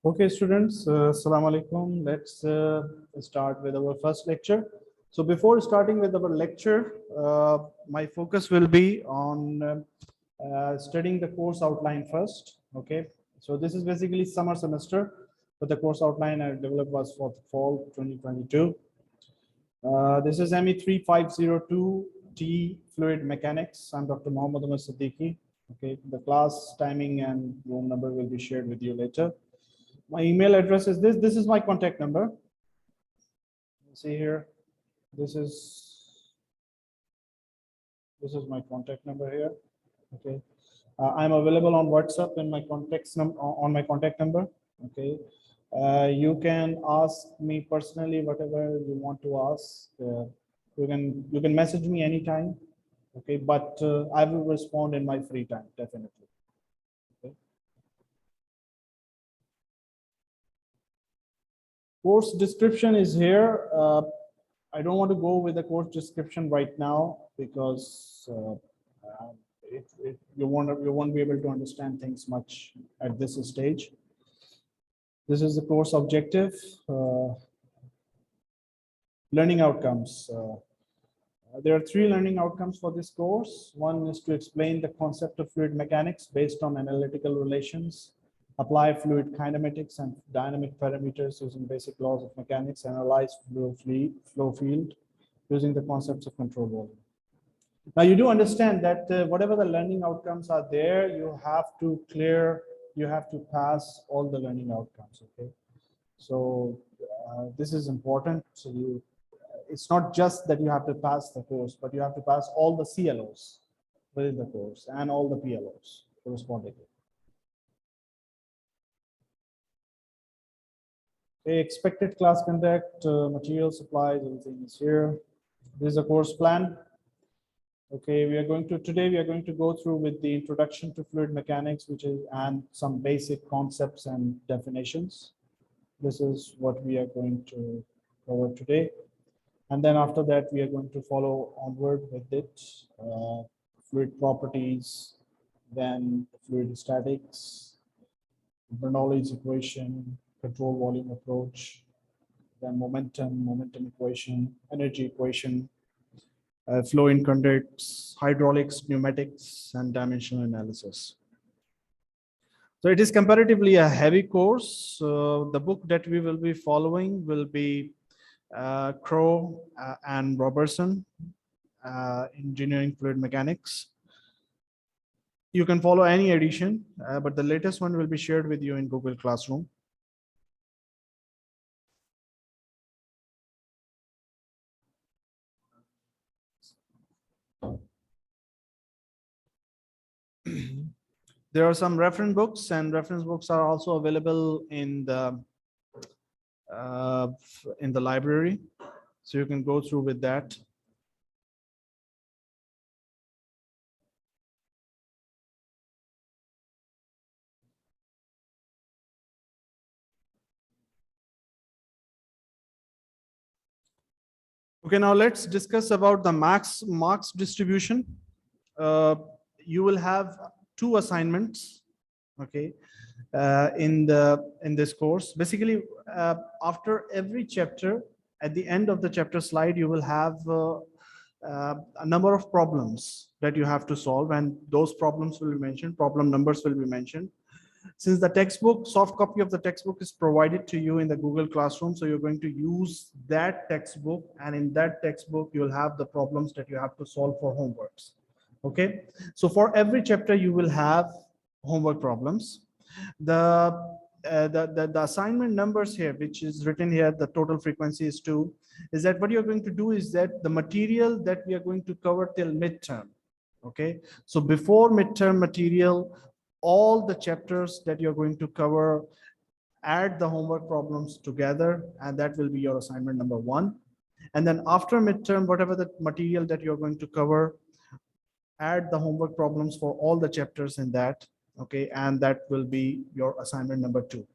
Okay, students, Assalamu alaikum. Let's start with our first lecture. So before starting with our lecture, my focus will be on studying the course outline first. Okay, so this is basically summer semester, but the course outline I developed was for fall 2022. This is ME 3502T Fluid Mechanics. I'm Dr. Mohammad Umar Siddiqui. Okay, the class timing and room number will be shared with you later. My email address is this. This is my contact number. See here. This is my contact number here. Okay. I'm available on WhatsApp in my on my contact number. Okay. You can ask me personally whatever you want to ask. You can message me anytime. Okay, but I will respond in my free time, definitely. Okay. Course description is here. I don't want to go with the course description right now because you won't be able to understand things much at this stage. This is the course objective. Learning outcomes. There are 3 learning outcomes for this course. One is to explain the concept of fluid mechanics based on analytical relations, apply fluid kinematics and dynamic parameters using basic laws of mechanics, analyze flow field using the concepts of control volume. Now you do understand that whatever the learning outcomes are there, you have to pass all the learning outcomes, okay? So this is important. So it's not just that you have to pass the course, but you have to pass all the CLOs within the course and all the PLOs correspondingly. Okay, expected class conduct, material supplies, everything is here. This is a course plan. Okay, today we are going to go through with the introduction to fluid mechanics, and some basic concepts and definitions. This is what we are going to cover today. And then after that, we are going to follow onward with it, fluid properties, then fluid statics, Bernoulli's equation, control volume approach, then momentum equation, energy equation, flow in conducts, hydraulics, pneumatics, and dimensional analysis. So it is comparatively a heavy course. The book that we will be following will be Crowe and Robertson, Engineering Fluid Mechanics. You can follow any edition, but the latest one will be shared with you in Google Classroom. There are some reference books, and reference books are also available in the library, so you can go through with that. Okay, now let's discuss about the marks distribution. You will have 2 assignments, okay, in this course. Basically, after every chapter, at the end of the chapter slide, you will have a number of problems that you have to solve, and those problems will be mentioned. Problem numbers will be mentioned. Since the textbook, soft copy of the textbook is provided to you in the Google Classroom, so you're going to use that textbook, and in that textbook, you'll have the problems that you have to solve for homeworks. Okay, so for every chapter, you will have homework problems. The assignment numbers here, which is written here, the total frequency is 2, is that what you're going to do is that the material that we are going to cover till midterm. Okay, so before midterm material, all the chapters that you're going to cover, add the homework problems together, and that will be your assignment number 1. And then after midterm, whatever the material that you're going to cover, add the homework problems for all the chapters in that. Okay, and that will be your assignment number 2.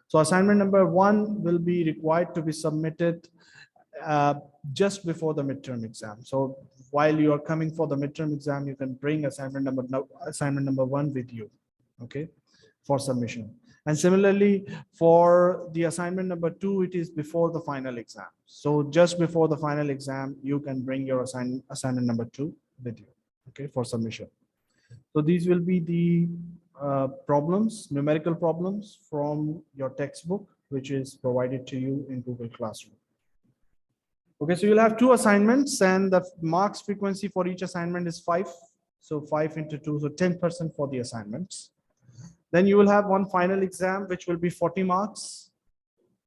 So assignment number 1 will be required to be submitted just before the midterm exam. So while you are coming for the midterm exam, you can bring assignment number 1 with you, okay, for submission. And similarly, for the assignment number 2, it is before the final exam. So just before the final exam, you can bring your assignment number 2 with you, okay, for submission. So these will be the problems, numerical problems from your textbook, which is provided to you in Google Classroom. Okay, so you'll have 2 assignments, and the marks frequency for each assignment is 5. So 5 into 2, so 10% for the assignments. Then you will have one final exam, which will be 40 marks.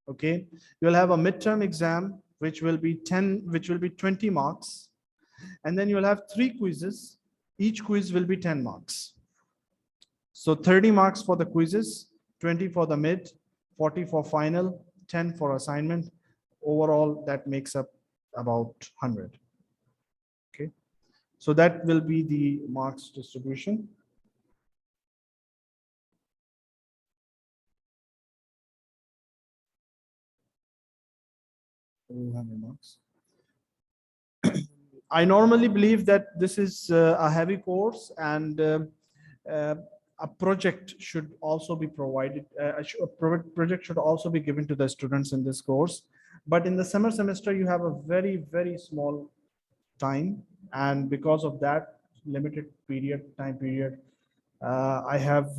Okay, you'll have a midterm exam, which will be 20 marks. And then you'll have 3 quizzes. Each quiz will be 10 marks. So 30 marks for the quizzes, 20 for the mid, 40 for final, 10 for assignment. Overall, that makes up about 100. Okay, so that will be the marks distribution. Marks. I normally believe that this is a heavy course, and a project should also be provided. A project should also be given to the students in this course. But in the summer semester, you have a very, very small time. And because of that limited time period, I have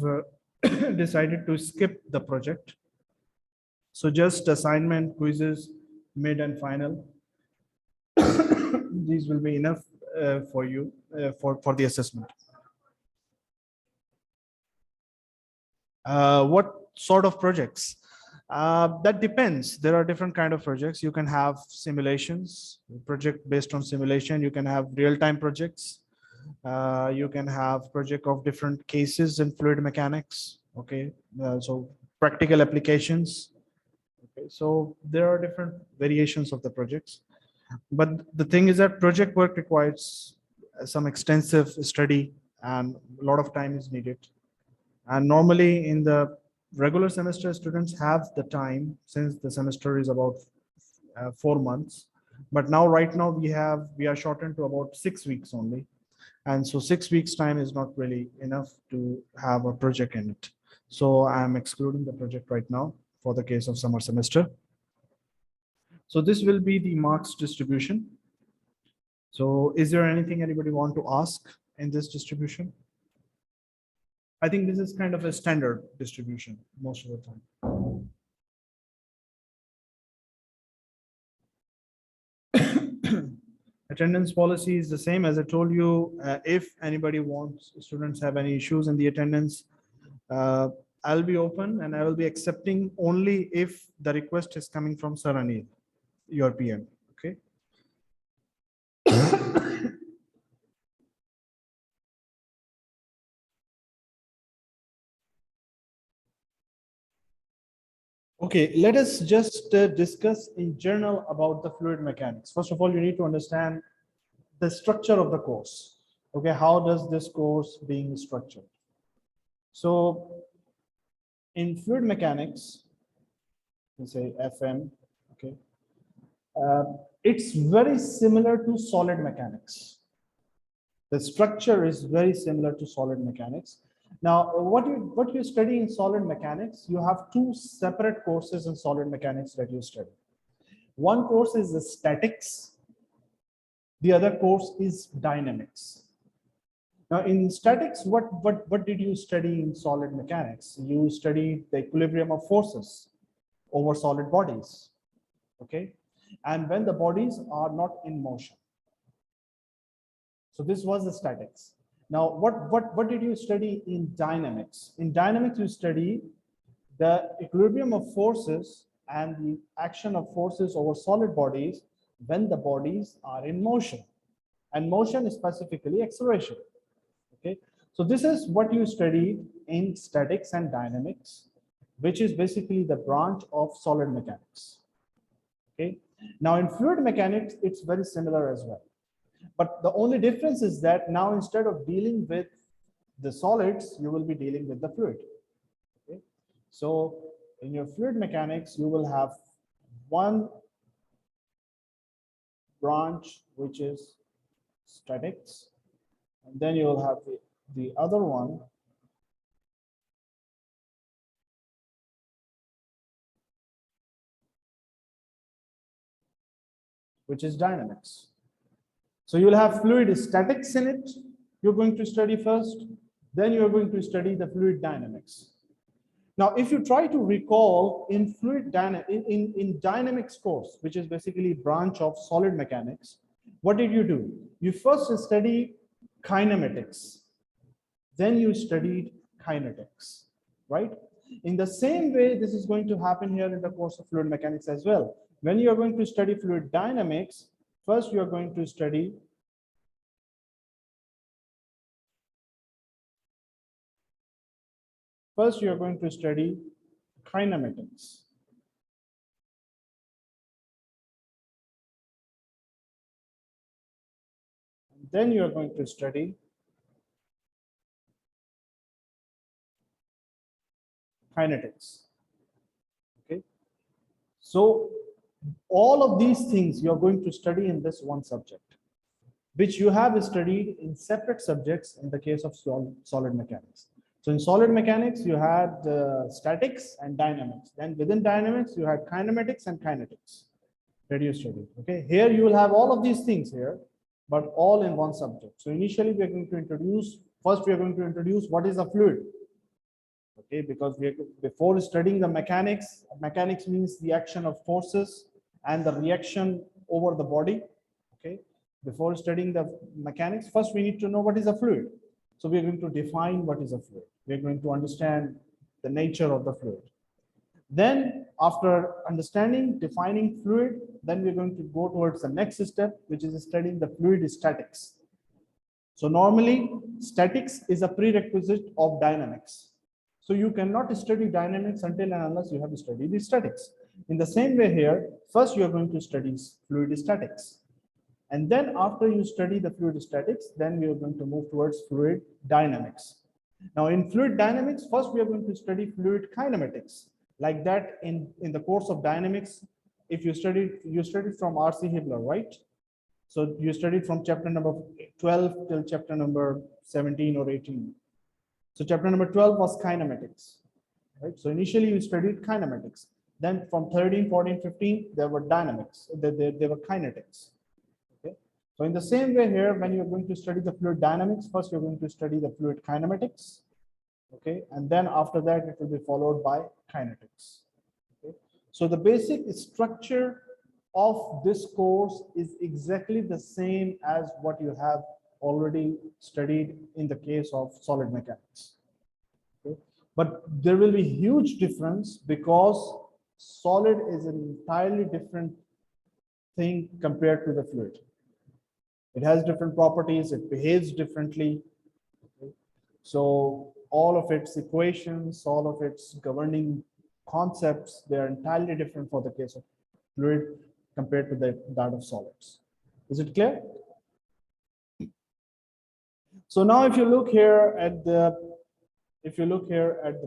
decided to skip the project. So just assignment, quizzes, mid and final. These will be enough for you for the assessment. What sort of projects? That depends. There are different kind of projects. You can have simulations, project based on simulation. You can have real-time projects. You can have project of different cases in fluid mechanics. Okay, so practical applications. Okay, so there are different variations of the projects. But the thing is that project work requires some extensive study, and a lot of time is needed. And normally in the regular semester, students have the time, since the semester is about 4 months. But now, right now, we are shortened to about 6 weeks only. And so 6 weeks time is not really enough to have a project in it. So I'm excluding the project right now for the case of summer semester. So this will be the marks distribution. So is there anything anybody want to ask in this distribution? I think this is kind of a standard distribution most of the time. Attendance policy is the same as I told you. If anybody wants, students have any issues in the attendance, I'll be open and I will be accepting only if the request is coming from Sir Anil, your PM. Okay. Okay, let us just discuss in general about the fluid mechanics. First of all, you need to understand the structure of the course. Okay, how does this course being structured? So in fluid mechanics, you say FM, okay, it's very similar to solid mechanics. The structure is very similar to solid mechanics. Now, what you study in solid mechanics, you have 2 separate courses in solid mechanics that you study. One course is the statics. The other course is dynamics. Now, in statics, what did you study in solid mechanics? You studied the equilibrium of forces over solid bodies. Okay, and when the bodies are not in motion. So this was the statics. Now, what did you study in dynamics? In dynamics, you study the equilibrium of forces and the action of forces over solid bodies when the bodies are in motion. And motion is specifically acceleration. Okay, so this is what you study in statics and dynamics, which is basically the branch of solid mechanics. Okay, now in fluid mechanics, it's very similar as well. But the only difference is that now instead of dealing with the solids, you will be dealing with the fluid. Okay? So in your fluid mechanics, you will have one branch, which is statics. And then you will have the other one, which is dynamics. So you will have fluid statics in it. You're going to study first, then you're going to study the fluid dynamics. Now, if you try to recall in in dynamics course, which is basically branch of solid mechanics, what did you do? You first study kinematics, then you studied kinetics, right? In the same way, this is going to happen here in the course of fluid mechanics as well. When you are going to study fluid dynamics, first you are going to study kinematics. Then you are going to study kinetics. Okay. So all of these things you are going to study in this one subject, which you have studied in separate subjects in the case of solid mechanics. So in solid mechanics, you had statics and dynamics. Then within dynamics, you had kinematics and kinetics that you studied. Okay, here you will have all of these things here, but all in one subject. So initially, we are going to introduce, first we are going to introduce what is a fluid. Okay, because before studying the mechanics, mechanics means the action of forces and the reaction over the body. Okay, before studying the mechanics, first we need to know what is a fluid. So we are going to define what is a fluid. We are going to understand the nature of the fluid. Then after understanding, defining fluid, then we're going to go towards the next step, which is studying the fluid statics. So normally statics is a prerequisite of dynamics. So you cannot study dynamics until and unless you have studied the statics. In the same way here, first you are going to study fluid statics. And then after you study the fluid statics, then we are going to move towards fluid dynamics. Now in fluid dynamics, first we are going to study fluid kinematics. Like that in the course of dynamics, if you studied from R.C. Hibbeler, right? So you studied from chapter number 12 till chapter number 17 or 18. So chapter number 12 was kinematics, right? So initially you studied kinematics. Then from 13, 14, 15, there were dynamics, there were kinetics. Okay. So in the same way here, when you're going to study the fluid dynamics, first you're going to study the fluid kinematics. Okay, and then after that it will be followed by kinetics. Okay. So the basic structure of this course is exactly the same as what you have already studied in the case of solid mechanics. Okay. But there will be huge difference because solid is an entirely different thing compared to the fluid. It has different properties, it behaves differently. Okay. So all of its equations, all of its governing concepts, they are entirely different for the case of fluid compared to that of solids. Is it clear? So now if you look here at the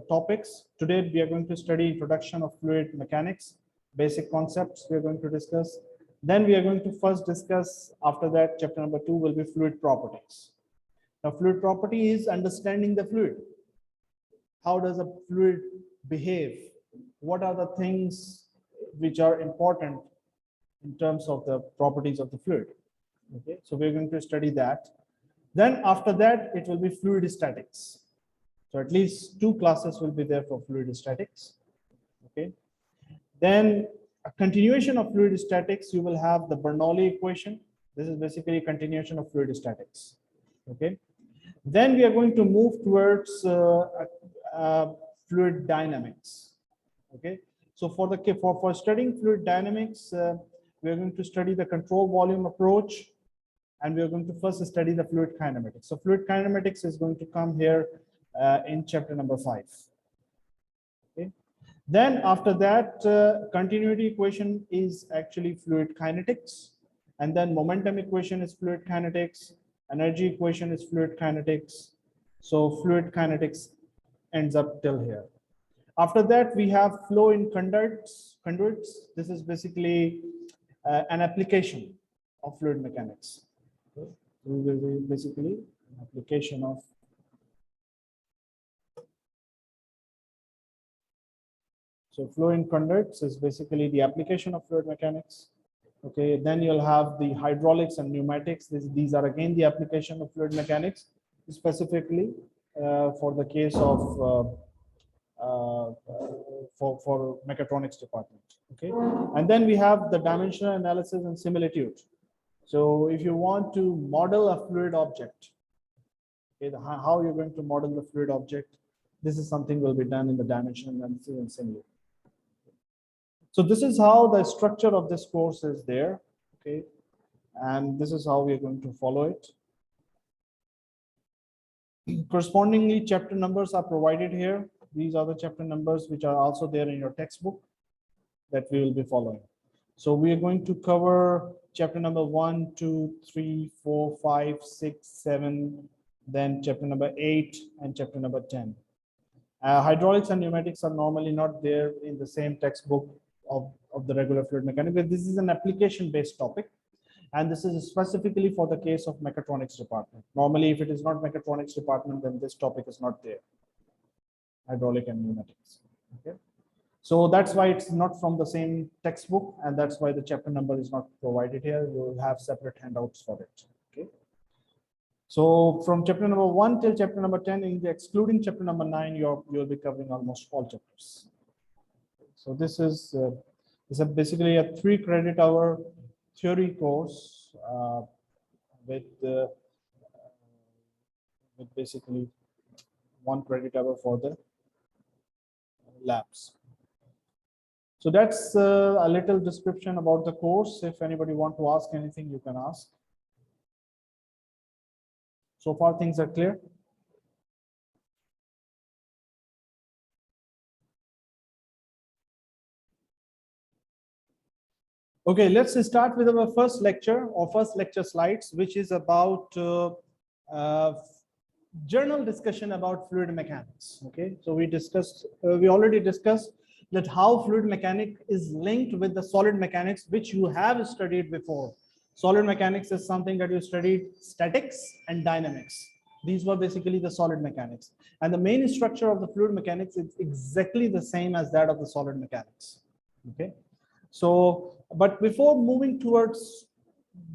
topics, today we are going to study introduction of fluid mechanics, basic concepts we are going to discuss. Then we are going to first discuss, after that chapter number 2 will be fluid properties. Now fluid property is understanding the fluid. How does a fluid behave? What are the things which are important in terms of the properties of the fluid? Okay, so we're going to study that. Then after that, it will be fluid statics. So at least 2 classes will be there for fluid statics. Okay. Then a continuation of fluid statics, you will have the Bernoulli equation. This is basically a continuation of fluid statics. Okay. Then we are going to move towards fluid dynamics. Okay. So for studying fluid dynamics, we are going to study the control volume approach, and we are going to first study the fluid kinematics. So fluid kinematics is going to come here in chapter number 5. Okay. Then after that, continuity equation is actually fluid kinetics, and then momentum equation is fluid kinetics, energy equation is fluid kinetics. So fluid kinetics ends up till here. After that, we have flow in conduits. This is basically an application of fluid mechanics. Okay. We will be basically an application of flow in conduits is basically the application of fluid mechanics. Okay, then you'll have the hydraulics and pneumatics. These are again the application of fluid mechanics, specifically for the case of for mechatronics department. Okay, and then we have the dimensional analysis and similitude. So if you want to model a fluid object, okay, how you're going to model the fluid object, this is something will be done in the dimensional analysis and similitude. So this is how the structure of this course is there, okay, and this is how we are going to follow it. Correspondingly, chapter numbers are provided here. These are the chapter numbers which are also there in your textbook that we will be following. So we are going to cover chapter number 1, 2, 3, 4, 5, 6, 7, then chapter number 8 and chapter number 10. Hydraulics and pneumatics are normally not there in the same textbook of the regular fluid mechanics, but this is an application-based topic. And this is specifically for the case of mechatronics department. Normally, if it is not mechatronics department, then this topic is not there. Hydraulic and pneumatics. Okay. So that's why it's not from the same textbook, and that's why the chapter number is not provided here. You will have separate handouts for it. Okay. So from chapter number 1 till chapter number 10, excluding chapter number 9, you'll be covering almost all chapters. So this is basically a 3 credit hour theory course with basically 1 credit hour for the labs. So that's a little description about the course. If anybody want to ask anything, you can ask. So far, things are clear. Okay, let's start with our first lecture or first lecture slides, which is about journal discussion about fluid mechanics. Okay, so we already discussed that how fluid mechanics is linked with the solid mechanics, which you have studied before. Solid mechanics is something that you studied statics and dynamics. These were basically the solid mechanics. And the main structure of the fluid mechanics is exactly the same as that of the solid mechanics. Okay. So, but before moving towards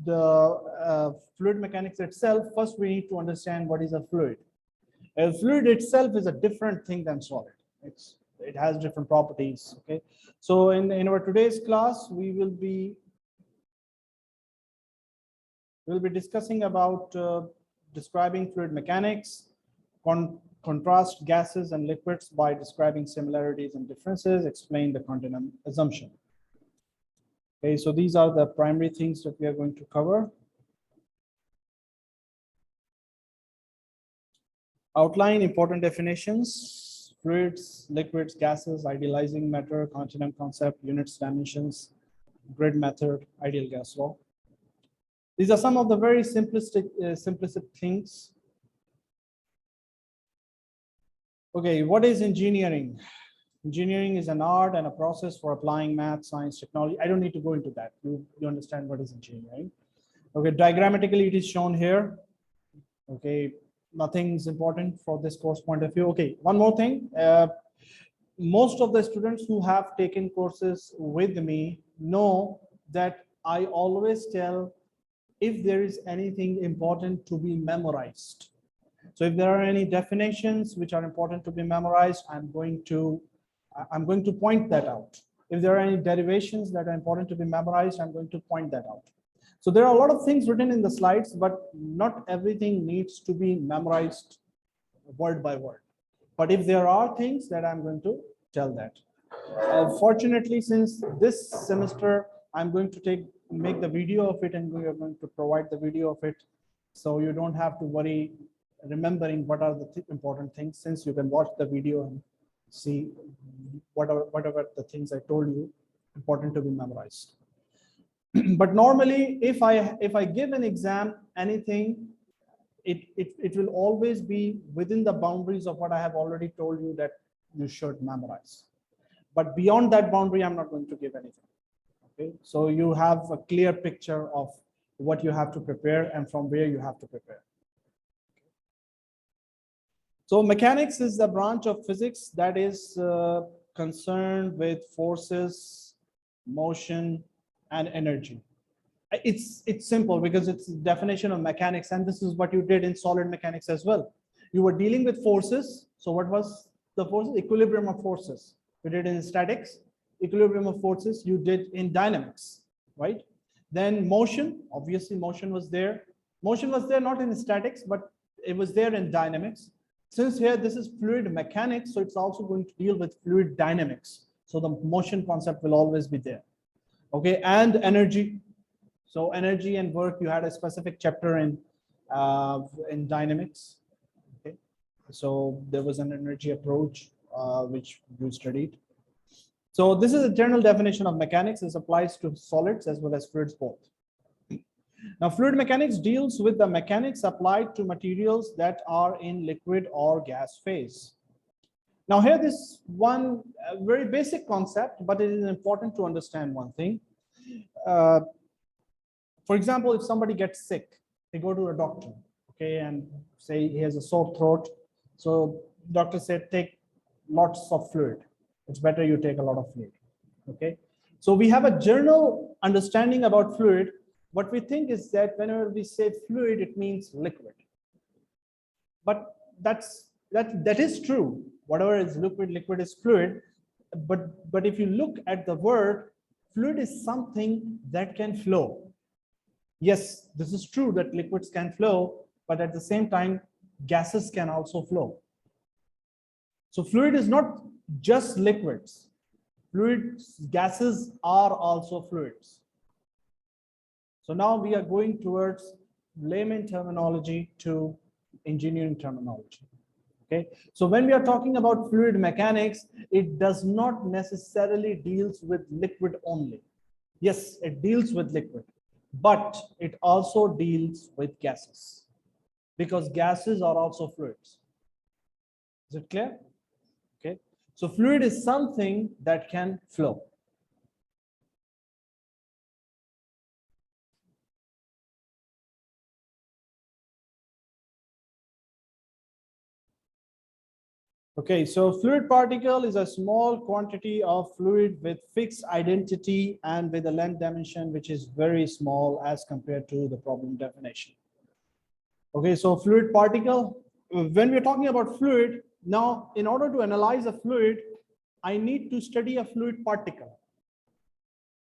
the fluid mechanics itself, first we need to understand what is a fluid. A fluid itself is a different thing than solid. It has different properties. Okay. So in our today's class, we will be discussing about describing fluid mechanics, contrast gases and liquids by describing similarities and differences, explain the continuum assumption. Okay, so these are the primary things that we are going to cover. Outline important definitions: fluids, liquids, gases, idealizing matter, continuum concept, units, dimensions, grid method, ideal gas law. These are some of the very simplistic things. Okay, what is engineering? Engineering is an art and a process for applying math, science, technology. I don't need to go into that. You understand what is engineering. Okay, diagrammatically it is shown here. Okay, nothing's important for this course point of view. Okay, one more thing. Most of the students who have taken courses with me know that I always tell if there is anything important to be memorized. So if there are any definitions which are important to be memorized, I'm going to point that out. If there are any derivations that are important to be memorized, I'm going to point that out. So there are a lot of things written in the slides, but not everything needs to be memorized word by word. But if there are things that I'm going to tell that. Fortunately, since this semester, I'm going to make the video of it, and we are going to provide the video of it. So you don't have to worry remembering what are the important things, since you can watch the video and see whatever the things I told you important to be memorized. But normally, if I give an exam anything, it will always be within the boundaries of what I have already told you that you should memorize. But beyond that boundary, I'm not going to give anything. Okay, so you have a clear picture of what you have to prepare and from where you have to prepare. So mechanics is the branch of physics that is concerned with forces, motion, and energy. It's simple because it's definition of mechanics, and this is what you did in solid mechanics as well. You were dealing with forces. So what was the forces? Equilibrium of forces. You did in statics. Equilibrium of forces you did in dynamics, right? Then motion, obviously motion was there. Motion was there not in statics, but it was there in dynamics. Since here this is fluid mechanics, so it's also going to deal with fluid dynamics. So the motion concept will always be there. Okay, and energy. So energy and work, you had a specific chapter in dynamics. Okay, so there was an energy approach which you studied. So this is a general definition of mechanics. This applies to solids as well as fluids both. Now, fluid mechanics deals with the mechanics applied to materials that are in liquid or gas phase. Now, here this one very basic concept, but it is important to understand one thing. For example, if somebody gets sick, they go to a doctor, okay, and say he has a sore throat. So doctor said, take lots of fluid. It's better you take a lot of fluid, okay? So we have a general understanding about fluid. What we think is that whenever we say fluid, it means liquid. But that is true. Whatever is liquid, liquid is fluid. But if you look at the word, fluid is something that can flow. Yes, this is true that liquids can flow, but at the same time, gases can also flow. So fluid is not just liquids. Fluids, gases are also fluids. So now we are going towards layman terminology to engineering terminology. Okay, so when we are talking about fluid mechanics, it does not necessarily deals with liquid only. Yes, it deals with liquid, but it also deals with gases, because gases are also fluids. Is it clear? Okay, so fluid is something that can flow. Okay, so fluid particle is a small quantity of fluid with fixed identity and with a length dimension which is very small as compared to the problem definition. Okay, so fluid particle, when we're talking about fluid, now in order to analyze a fluid, I need to study a fluid particle.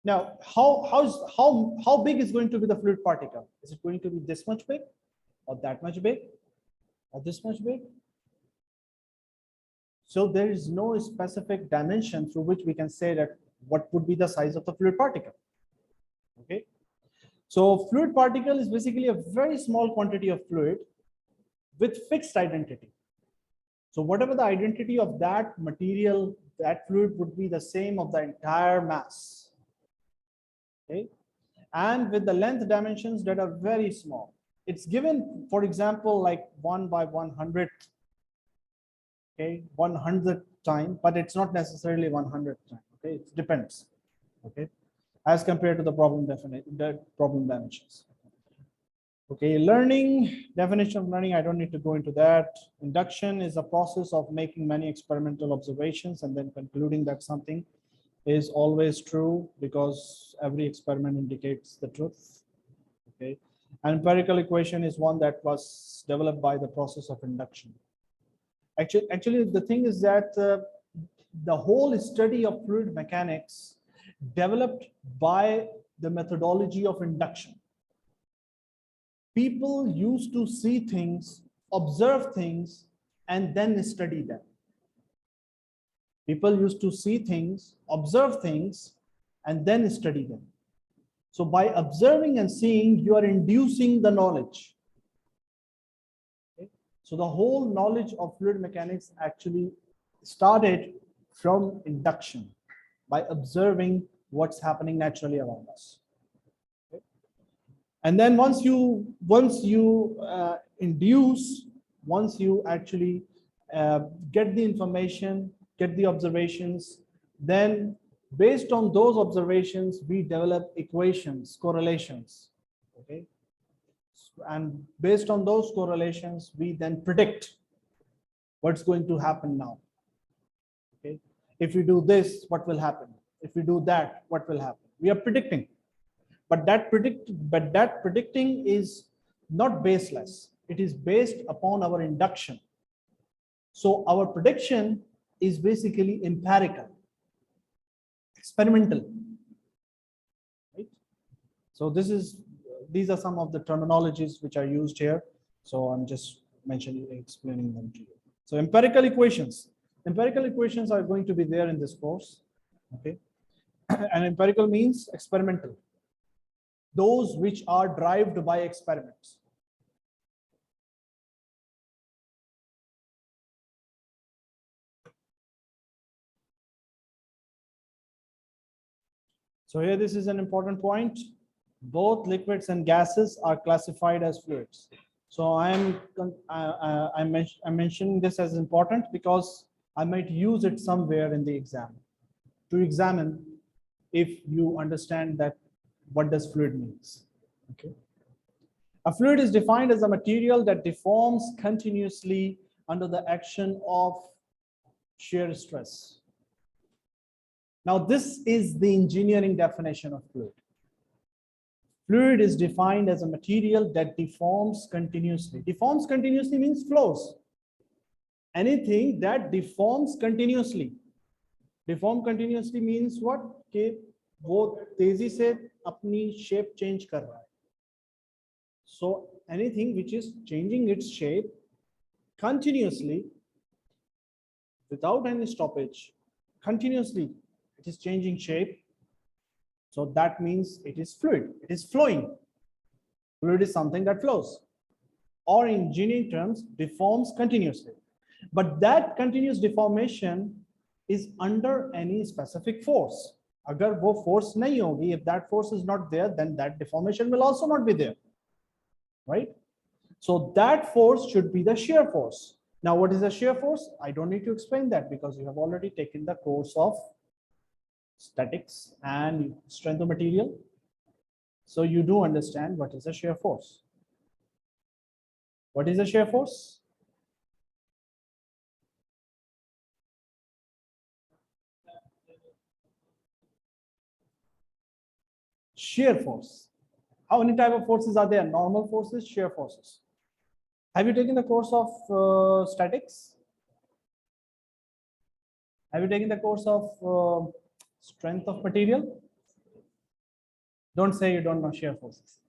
Now, how big is going to be the fluid particle? Is it going to be this much big, or that much big, or this much big? So there is no specific dimension through which we can say that what would be the size of the fluid particle. Okay, so fluid particle is basically a very small quantity of fluid with fixed identity. So whatever the identity of that material, that fluid would be the same of the entire mass. Okay, and with the length dimensions that are very small. It's given, for example, like 1 by 100. Okay, 100th time, but it's not necessarily 100th time. Okay, it depends. Okay, as compared to the problem dimensions. Okay, learning, definition of learning, I don't need to go into that. Induction is a process of making many experimental observations and then concluding that something is always true because every experiment indicates the truth. Okay, empirical equation is one that was developed by the process of induction. Actually, the thing is that the whole study of fluid mechanics developed by the methodology of induction. People used to see things, observe things, and then study them. People used to see things, observe things, and then study them. So by observing and seeing, you are inducing the knowledge. So the whole knowledge of fluid mechanics actually started from induction, by observing what's happening naturally around us. Okay. And then once you induce, once you actually get the information, get the observations, then based on those observations, we develop equations, correlations. Okay. And based on those correlations, we then predict what's going to happen now. Okay, if we do this, what will happen? If we do that, what will happen? We are predicting. But that predicting is not baseless. It is based upon our induction. So our prediction is basically empirical, experimental, right? So these are some of the terminologies which are used here. So I'm just explaining them to you. So empirical equations are going to be there in this course, okay? And empirical means experimental, those which are derived by experiments. So here, this is an important point. Both liquids and gases are classified as fluids. So I'm mentioning this as important because I might use it somewhere in the exam to examine if you understand that what does fluid means. Okay. A fluid is defined as a material that deforms continuously under the action of shear stress. Now, this is the engineering definition of fluid. Fluid is defined as a material that deforms continuously. Deforms continuously means flows. Anything that deforms continuously. Deform continuously means what? कि वो तेजी से अपनी shape change कर रहा है. So anything which is changing its shape continuously without any stoppage, continuously it is changing shape. So that means it is fluid, it is flowing. Fluid is something that flows, or in engineering terms, deforms continuously. But that continuous deformation is under any specific force. Agar wo force nahi hogi, if that force is not there, then that deformation will also not be there, right? So that force should be the shear force. Now, what is a shear force? I don't need to explain that because you have already taken the course of statics and strength of material. So you do understand what is a shear force. What is a shear force? Shear force. How many type of forces are there? Normal forces, shear forces. Have you taken the course of statics? Have you taken the course of strength of material? Don't say you don't know shear forces.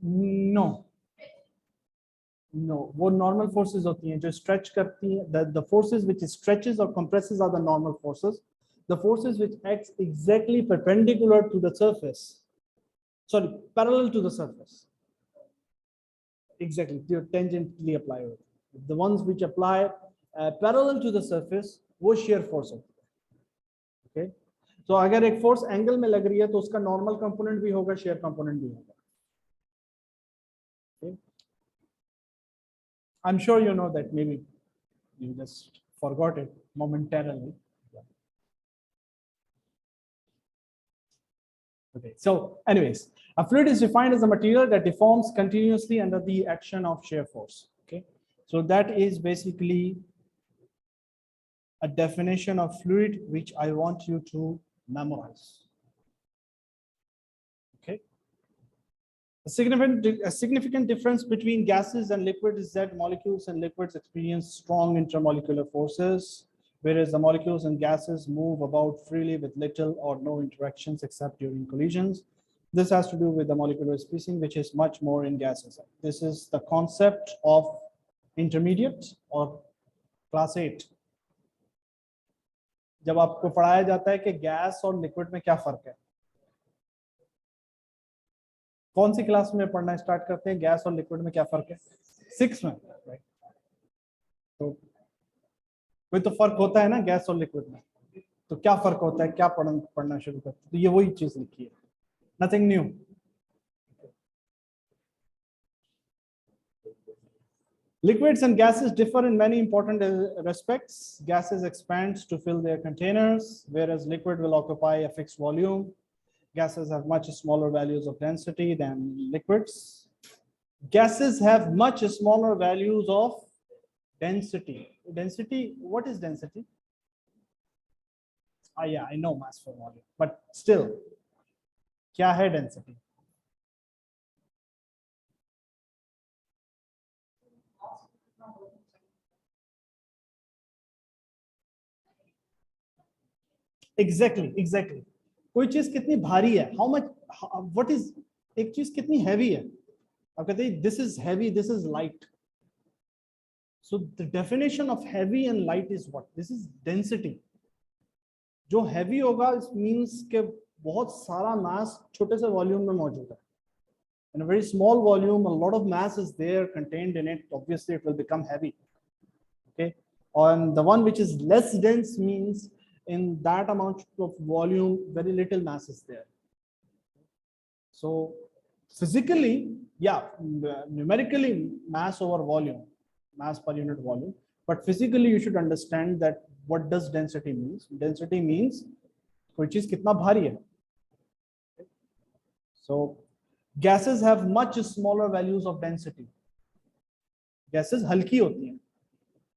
No. No, वो normal forces होती हैं जो stretch करती हैं. The forces which stretches or compresses are the normal forces. The forces which acts exactly perpendicular to the surface, sorry, parallel to the surface. Exactly, they tangentially apply. The ones which apply parallel to the surface, वो shear force होती है. Okay, so अगर एक force angle में लग रही है तो उसका normal component भी होगा, shear component भी होगा. Okay. I'm sure you know that, maybe you just forgot it momentarily. Okay, so anyways, a fluid is defined as a material that deforms continuously under the action of shear force. Okay, so that is basically a definition of fluid which I want you to memorize. Okay. A significant difference between gases and liquids is that molecules and liquids experience strong intermolecular forces, whereas the molecules and gases move about freely with little or no interactions except during collisions. This has to do with the molecular spacing, which is much more in gases. This is the concept of intermediate or class 8. जब आपको पढ़ाया जाता है कि gas और liquid में क्या फर्क है, कौन सी क्लास में पढ़ना स्टार्ट करते हैं गैस और लिक्विड में क्या फर्क है? 6 में, राइट? तो कोई तो फर्क होता है ना गैस और लिक्विड में, तो क्या फर्क होता है, क्या पढ़ना शुरू करते हैं? तो ये वही चीज लिखी है, nothing new. Liquids and gases differ in many important respects. Gases expand to fill their containers, whereas liquid will occupy a fixed volume. Gases have much smaller values of density than liquids. Gases have much smaller values of density. Density, what is density? Yeah, I know mass for volume, but still, क्या है density? Exactly. कोई चीज कितनी भारी है? How much? What is? एक चीज कितनी heavy है? आप कहते हैं this is heavy, this is light. So the definition of heavy and light is what? This is density. जो heavy होगा it means कि बहुत सारा mass छोटे से volume में मौजूद है. In a very small volume, a lot of mass is there contained in it. Obviously, it will become heavy. Okay, and the one which is less dense means in that amount of volume, very little mass is there. So physically, yeah, numerically mass over volume, mass per unit volume, but physically you should understand that what does density means. Density means कोई चीज कितना भारी है. So gases have much smaller values of density. Gases हल्की होती हैं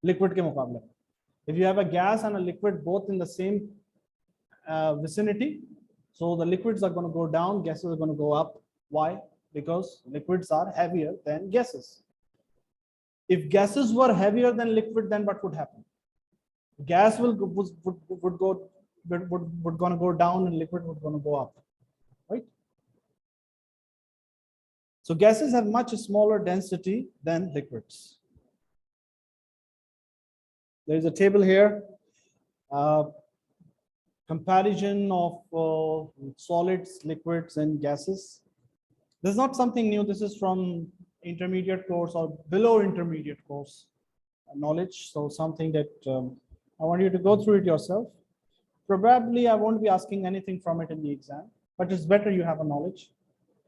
liquid के मुकाबले. If you have a gas and a liquid both in the same vicinity, so the liquids are going to go down, gases are going to go up. Why? Because liquids are heavier than gases. If gases were heavier than liquid, then what would happen? Gas would gonna go down and liquid would gonna go up, right? So gases have much smaller density than liquids. There is a table here, comparison of solids, liquids, and gases. This is not something new. This is from intermediate course or below intermediate course knowledge. So something that I want you to go through it yourself. Probably I won't be asking anything from it in the exam, but it's better you have a knowledge.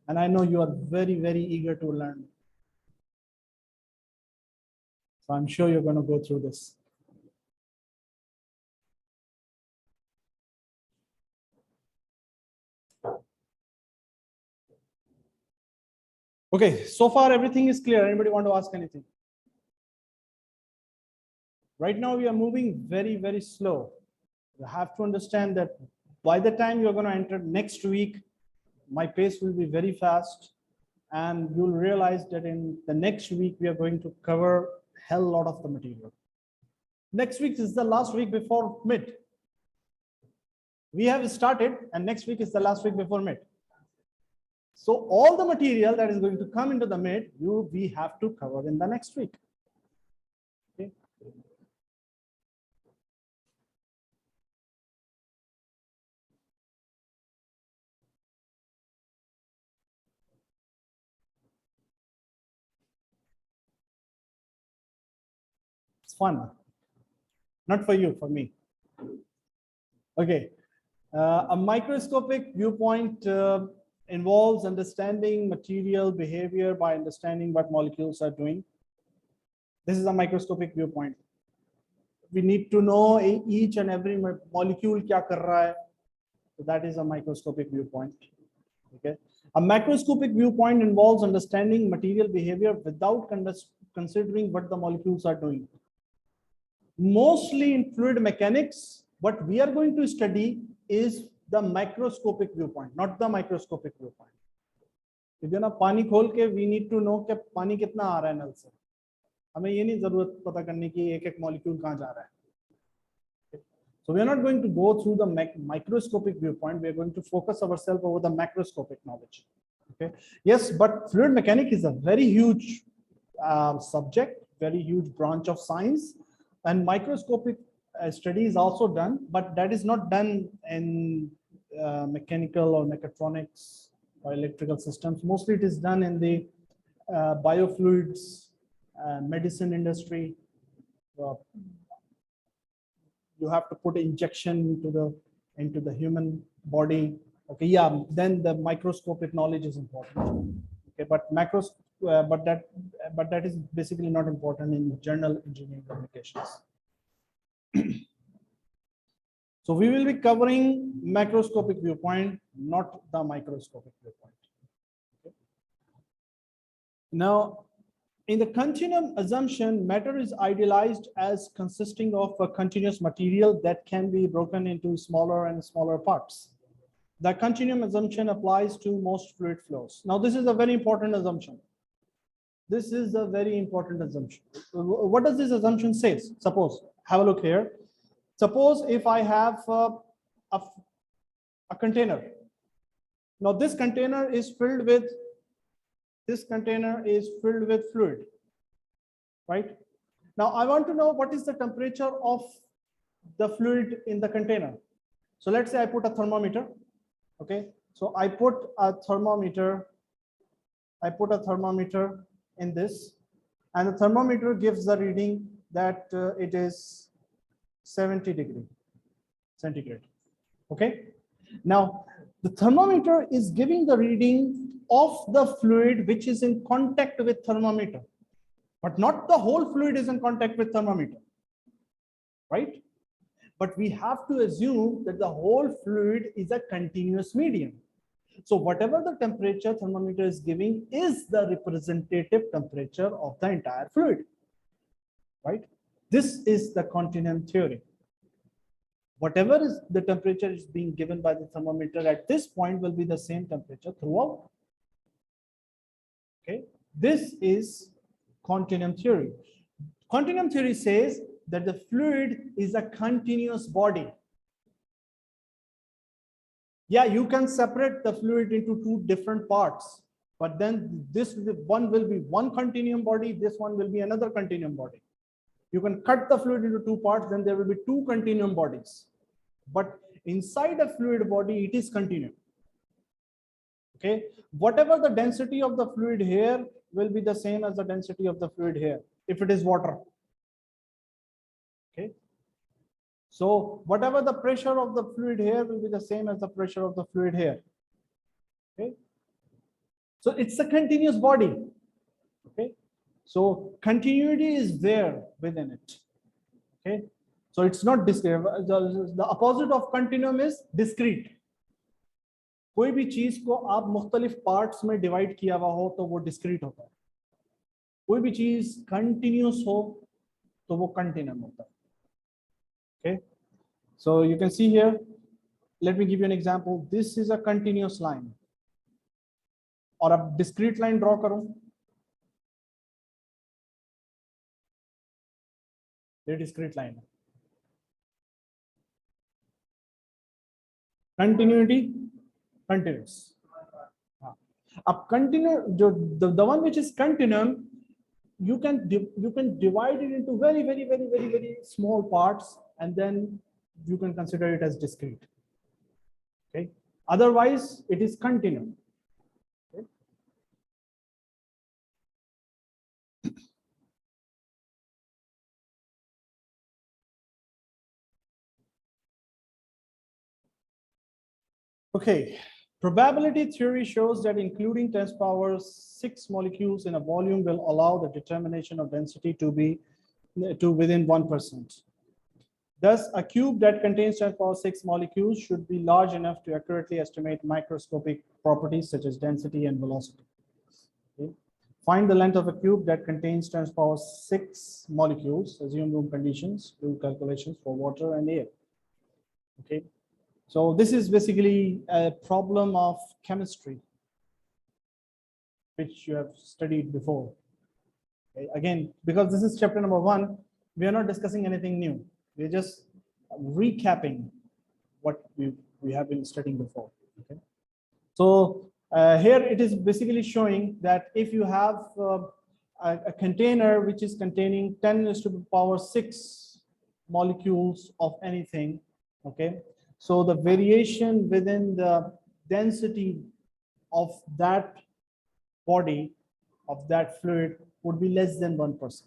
And I know you are very, very eager to learn. So I'm sure you're going to go through this. Okay, so far everything is clear. Anybody want to ask anything? Right now we are moving very, very slow. You have to understand that by the time you're going to enter next week, my pace will be very fast, and you'll realize that in the next week we are going to cover a hell lot of the material. Next week is the last week before mid. We have started, and next week is the last week before mid. So all the material that is going to come into the mid, we have to cover in the next week. Okay. It's fun. Not for you, for me. Okay. A microscopic viewpoint involves understanding material behavior by understanding what molecules are doing. This is a microscopic viewpoint. We need to know each and every molecule kya kar raha hai. So that is a microscopic viewpoint. Okay. A macroscopic viewpoint involves understanding material behavior without considering what the molecules are doing. Mostly in fluid mechanics, what we are going to study is the macroscopic viewpoint, not the microscopic viewpoint. क्योंकि ना पानी खोल के we need to know कि पानी कितना आ रहा है नल से. हमें ये नहीं जरूरत पता करने की एक एक मॉलिक्यूल कहाँ जा रहा है. So we are not going to go through the microscopic viewpoint. We are going to focus ourselves over the macroscopic knowledge. Okay. Yes, but fluid mechanics is a very huge subject, very huge branch of science, and microscopic study is also done, but that is not done in mechanical or mechatronics or electrical systems. Mostly it is done in the biofluids, medicine industry. You have to put injection into the human body. Okay, yeah, then the microscopic knowledge is important. Okay, but that is basically not important in general engineering applications. So we will be covering macroscopic viewpoint, not the microscopic viewpoint. Okay. Now, In the continuum assumption, matter is idealized as consisting of a continuous material that can be broken into smaller and smaller parts. The continuum assumption applies to most fluid flows. Now, this is a very important assumption. This is a very important assumption. What does this assumption say? Suppose, have a look here. Suppose if I have a container. Now, this container is filled with fluid, right? Now, I want to know what is the temperature of the fluid in the container. So let's say I put a thermometer. Okay, so I put a thermometer in this, and the thermometer gives the reading that it is 70 degree centigrade. Okay, now the thermometer is giving the reading of the fluid which is in contact with thermometer, but not the whole fluid is in contact with thermometer, right? But we have to assume that the whole fluid is a continuous medium. So whatever the temperature thermometer is giving is the representative temperature of the entire fluid, right? This is the continuum theory. Whatever is the temperature is being given by the thermometer at this point will be the same temperature throughout. Okay, this is continuum theory. Continuum theory says that the fluid is a continuous body. Yeah, you can separate the fluid into two different parts, but then this one will be one continuum body, this one will be another continuum body. You can cut the fluid into two parts, then there will be two continuum bodies. But inside a fluid body, it is continuum. Okay, whatever the density of the fluid here will be the same as the density of the fluid here, if it is water. Okay, so whatever the pressure of the fluid here will be the same as the pressure of the fluid here. Okay, so it's a continuous body. Okay, so continuity is there within it. Okay, so it's not discrete. The opposite of continuum is discrete. कोई भी चीज को आप मुख्तलिफ parts में divide किया हुआ हो तो वो डिस्क्रीट होता है, कोई भी चीज कंटिन्यूस हो तो वो कंटिन्यूम होता है. Okay, so you can see here, let me give you an example. This is a continuous line, और अब discrete line draw करूं, ये discrete line है. Continuity, continuous. अब continue, the one which is continuum, you can divide it into very small parts, and then you can consider it as discrete. Okay, otherwise it is continuum. Okay. Okay, probability theory shows that including 10⁶ molecules in a volume will allow the determination of density to be within 1%. Thus, a cube that contains 10⁶ molecules should be large enough to accurately estimate microscopic properties such as density and velocity. Okay. Find the length of a cube that contains 10⁶ molecules. Assume room conditions. Do calculations for water and air. Okay. So this is basically a problem of chemistry, which you have studied before. Okay. Again, because this is chapter number 1, we are not discussing anything new. We're just recapping what we have been studying before. Okay. So here it is basically showing that if you have a container which is containing 10⁶ molecules of anything, okay, so the variation within the density of that body, of that fluid, would be less than 1%.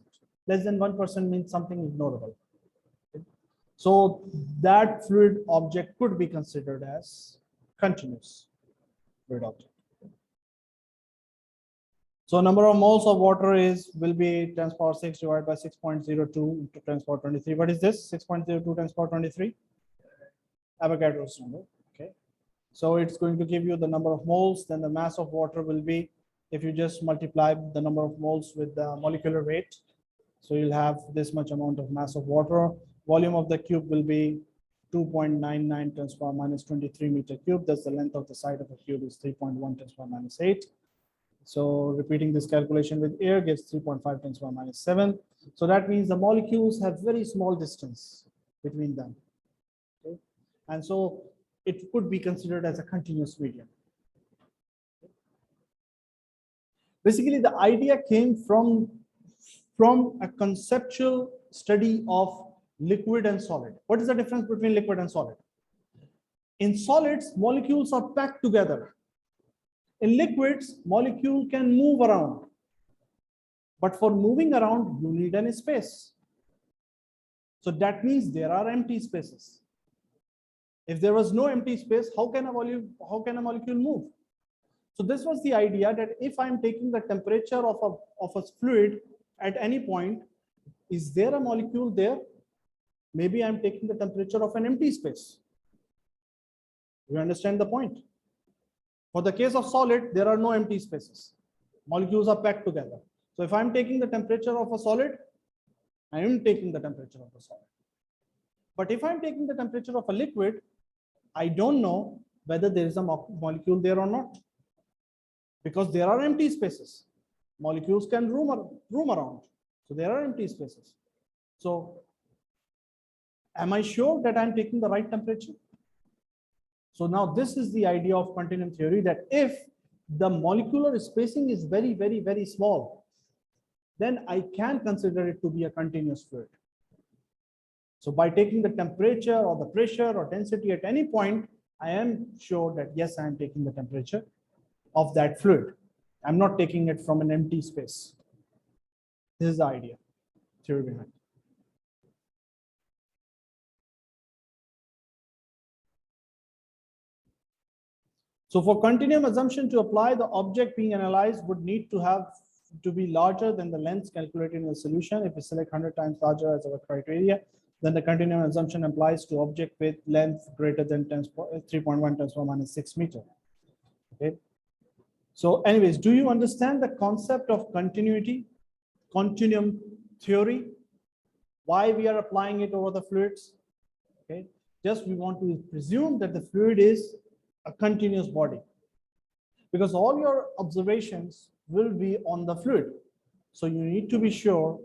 Less than 1% means something ignorable. Okay. So that fluid object could be considered as continuous fluid object. So number of moles of water will be 10⁶ divided by 6.02 into 10⁻23. What is this? 6.02 10⁻23? Avogadro's number. Okay. So it's going to give you the number of moles, then the mass of water will be If you just multiply the number of moles with the molecular weight, so you'll have this much amount of mass of water. Volume of the cube will be 2.99 10 to the power minus 23 meter cube. That's the length of the side of a cube is 3.1 10 to the power minus 8. So repeating this calculation with air gives 3.5 10 to the power minus 7. So that means the molecules have very small distance between them. Okay? And so it could be considered as a continuous medium. Basically, the idea came from a conceptual study of liquid and solid. What is the difference between liquid and solid? In solids, molecules are packed together. In liquids, molecule can move around. But for moving around, you need any space. So that means there are empty spaces. If there was no empty space, how can a molecule move? So this was the idea that if I'm taking the temperature of a fluid at any point, is there a molecule there? Maybe I'm taking the temperature of an empty space. You understand the point? For the case of solid, there are no empty spaces. Molecules are packed together. So if I'm taking the temperature of a solid, I am taking the temperature of a solid. But if I'm taking the temperature of a liquid, I don't know whether there is a molecule there or not, because there are empty spaces. Molecules can roam around. So there are empty spaces. So am I sure that I'm taking the right temperature? So now this is the idea of continuum theory, that if the molecular spacing is very, very, very small, then I can consider it to be a continuous fluid. So by taking the temperature or the pressure or density at any point, I am sure that yes, I am taking the temperature of that fluid. I'm not taking it from an empty space. This is the idea, theory behind. So for continuum assumption to apply, the object being analyzed would need to be larger than the length calculated in the solution. If we select 100 times larger as our criteria, then the continuum assumption applies to object with length greater than 3.1 10 to the minus 6 meter. Okay. So anyways, do you understand the concept of continuity, continuum theory? Why we are applying it over the fluids? Okay. Just we want to presume that the fluid is a continuous body, because all your observations will be on the fluid. So you need to be sure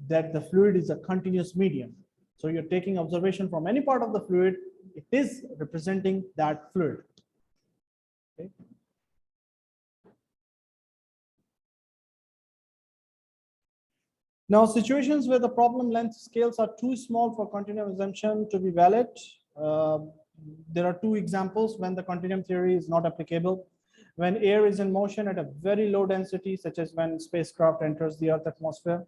that the fluid is a continuous medium. So you're taking observation from any part of the fluid, it is representing that fluid. Okay. Now, situations where the problem length scales are too small for continuum assumption to be valid. There are two examples when the continuum theory is not applicable. When air is in motion at a very low density, such as when spacecraft enters the Earth atmosphere.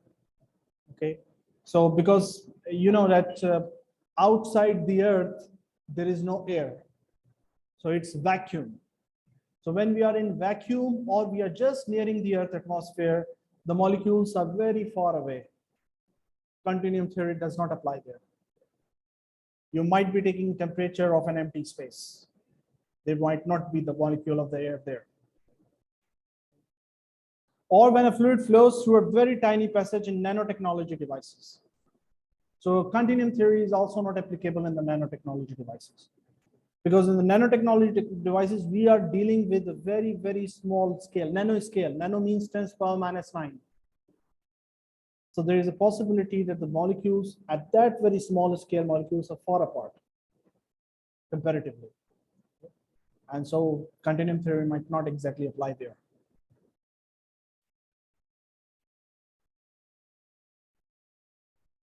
Okay, so because you know that outside the Earth, there is no air. So it's vacuum. So when we are in vacuum or we are just nearing the Earth atmosphere, the molecules are very far away. Continuum theory does not apply there. You might be taking temperature of an empty space. There might not be the molecule of the air there. Or when a fluid flows through a very tiny passage in nanotechnology devices. So continuum theory is also not applicable in the nanotechnology devices. Because in the nanotechnology devices, we are dealing with a very, very small scale, nanoscale. Nano means 10 to the power minus 9. So there is a possibility that the molecules at that very small scale, molecules are far apart comparatively. And so continuum theory might not exactly apply there.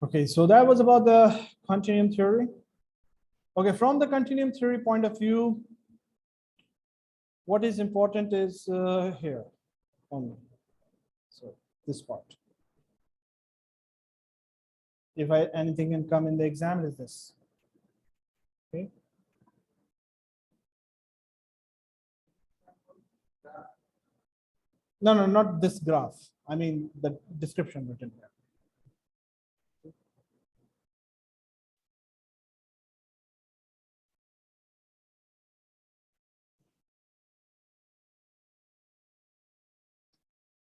Okay, so that was about the continuum theory. Okay, from the continuum theory point of view, what is important is here only. So this part. If anything can come in the exam, is this. Okay. No, not this graph. I mean the description written here.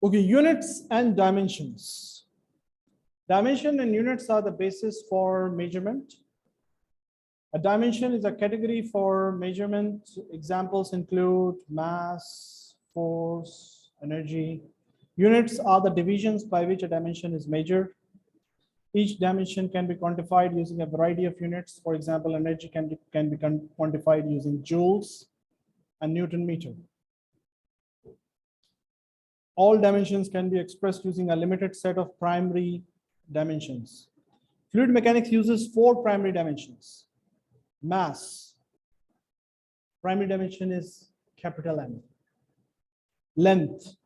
Okay, units and dimensions. Dimension and units are the basis for measurement. A dimension is a category for measurement. Examples include mass, force, energy. Units are the divisions by which a dimension is measured. Each dimension can be quantified using a variety of units. For example, energy can be quantified using joules and Newton meter. All dimensions can be expressed using a limited set of primary dimensions. Fluid mechanics uses 4 primary dimensions. Mass, primary dimension is capital M. Length,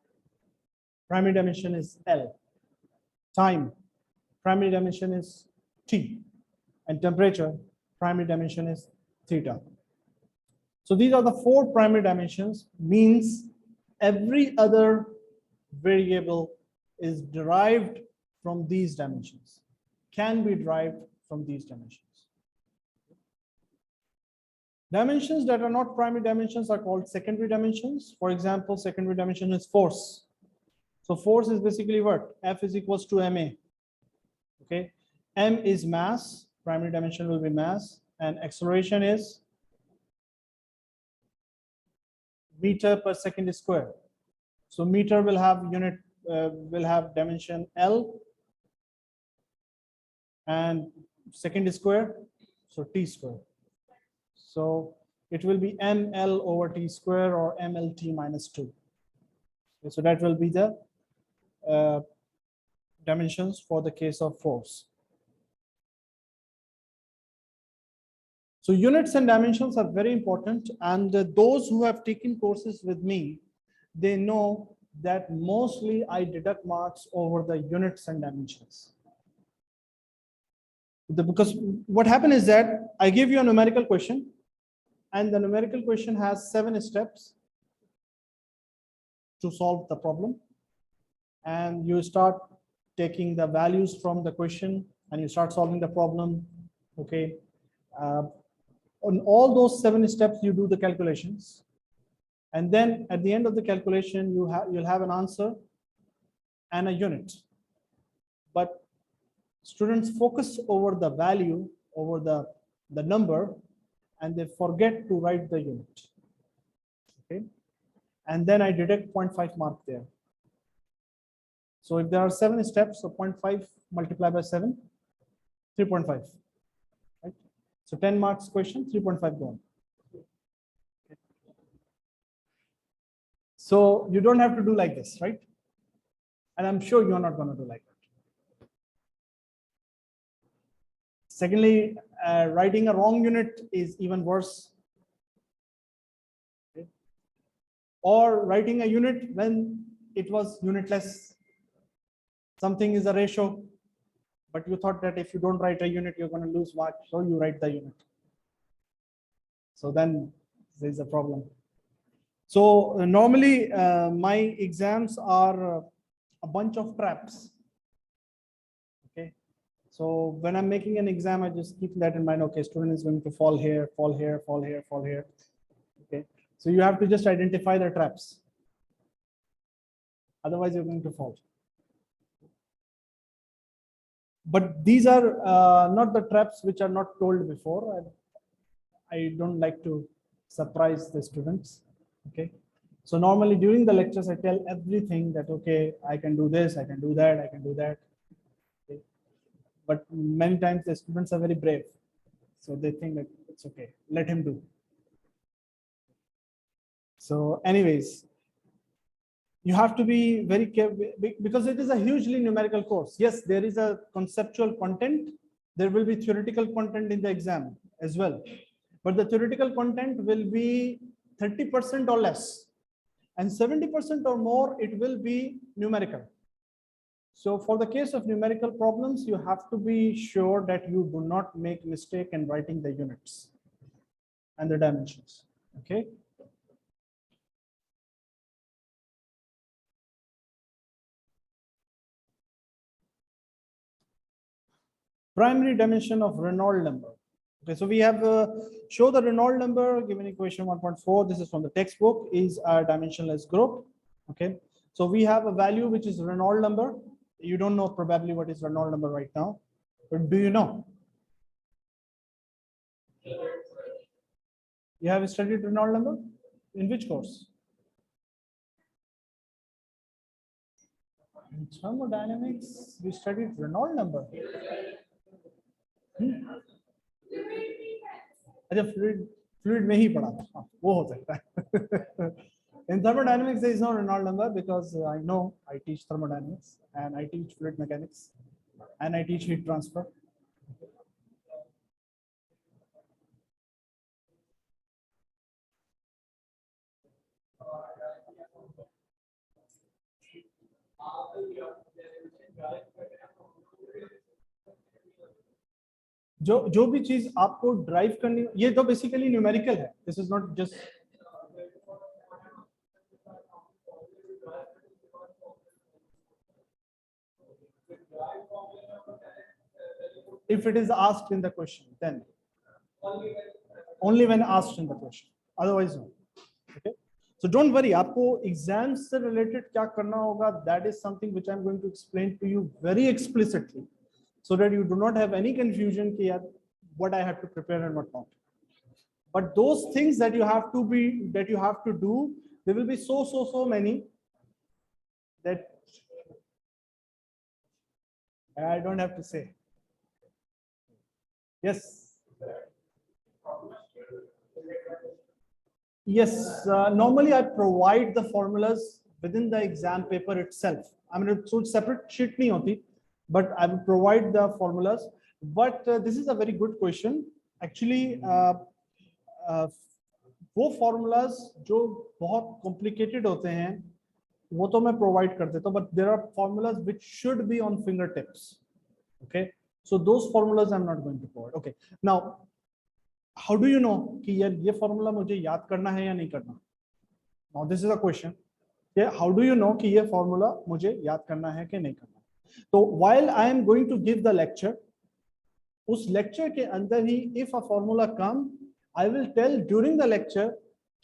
primary dimension is L. Time, primary dimension is T. And temperature, primary dimension is theta. So these are the 4 primary dimensions, means every other variable is derived from these dimensions, can be derived from these dimensions. Dimensions that are not primary dimensions are called secondary dimensions. For example, secondary dimension is force. So force is basically what? F is equals to ma. Okay. M is mass, primary dimension will be mass, and acceleration is meter per second square. So meter will have unit, will have dimension L, and second square, so T square. So it will be ml over T square or mlt minus 2. Okay, so that will be the dimensions for the case of force. So units and dimensions are very important, and those who have taken courses with me, they know that mostly I deduct marks over the units and dimensions. Because what happened is that I give you a numerical question, and the numerical question has 7 steps to solve the problem. And you start taking the values from the question and you start solving the problem. Okay. On all those 7 steps, you do the calculations. And then at the end of the calculation, you'll have an answer and a unit. But students focus over the value, over the number, and they forget to write the unit. Okay. And then I deduct 0.5 mark there. So if there are 7 steps, so 0.5 multiplied by 7, 3.5. Right? So 10 marks question, 3.5 gone. Okay. So you don't have to do like this, right? And I'm sure you're not going to do like that. Secondly, writing a wrong unit is even worse. Okay. Or writing a unit when it was unitless. Something is a ratio, but you thought that if you don't write a unit, you're going to lose marks, so you write the unit. So then there's a problem. So normally my exams are a bunch of traps. Okay. So when I'm making an exam, I just keep that in mind. Okay, student is going to fall here, fall here, fall here, fall here. Okay. So you have to just identify the traps. Otherwise, you're going to fall. But these are not the traps which are not told before. I don't like to surprise the students. Okay. So normally during the lectures, I tell everything that, okay, I can do this, I can do that, I can do that. Okay. But many times the students are very brave. So they think that it's okay, let him do. So anyways, you have to be very careful because it is a hugely numerical course. Yes, there is a conceptual content. There will be theoretical content in the exam as well. But the theoretical content will be 30% or less. And 70% or more, it will be numerical. So for the case of numerical problems, you have to be sure that you do not make mistake in writing the units and the dimensions. Okay. Primary dimension of Reynolds number. Okay, so we have show the Reynolds number given equation 1.4. This is from the textbook, is a dimensionless group. Okay, So we have a value which is Reynolds number. You don't know probably what is Reynolds number right now, but do you know? You have studied Reynolds number in which course? In thermodynamics, we studied Reynolds number. अच्छा fluid में ही पढ़ा था, वो हो सकता है. In thermodynamics, there is no Reynolds number because I know I teach thermodynamics and I teach fluid mechanics and I teach heat transfer. जो भी चीज आपको ड्राइव करनी, ये तो बेसिकली न्यूमेरिकल है. This is not just, if it is asked in the question, then only when asked in the question, otherwise no. Okay, so don't worry, आपको exams से related क्या करना होगा, that is something which I'm going to explain to you very explicitly, so that you do not have any confusion कि यार what I have to prepare and what not. But those things that you have to do, there will be so many that I don't have to say. Yes. Yes, normally I provide the formulas within the exam paper itself. I mean, so separate sheet nahi hoti, but I will provide the formulas. But this is a very good question. Actually, वो formulas जो बहुत complicated होते हैं, वो तो मैं provide कर देता हूँ. But there are formulas which should be on fingertips. Okay, so those formulas I'm not going to provide. Okay, now how do you know कि ये formula मुझे याद करना है या नहीं करना? Now this is a question. How do you know कि ये formula मुझे याद करना है कि नहीं करना? So while I am going to give the lecture, उस lecture के अंदर ही if a formula come, I will tell during the lecture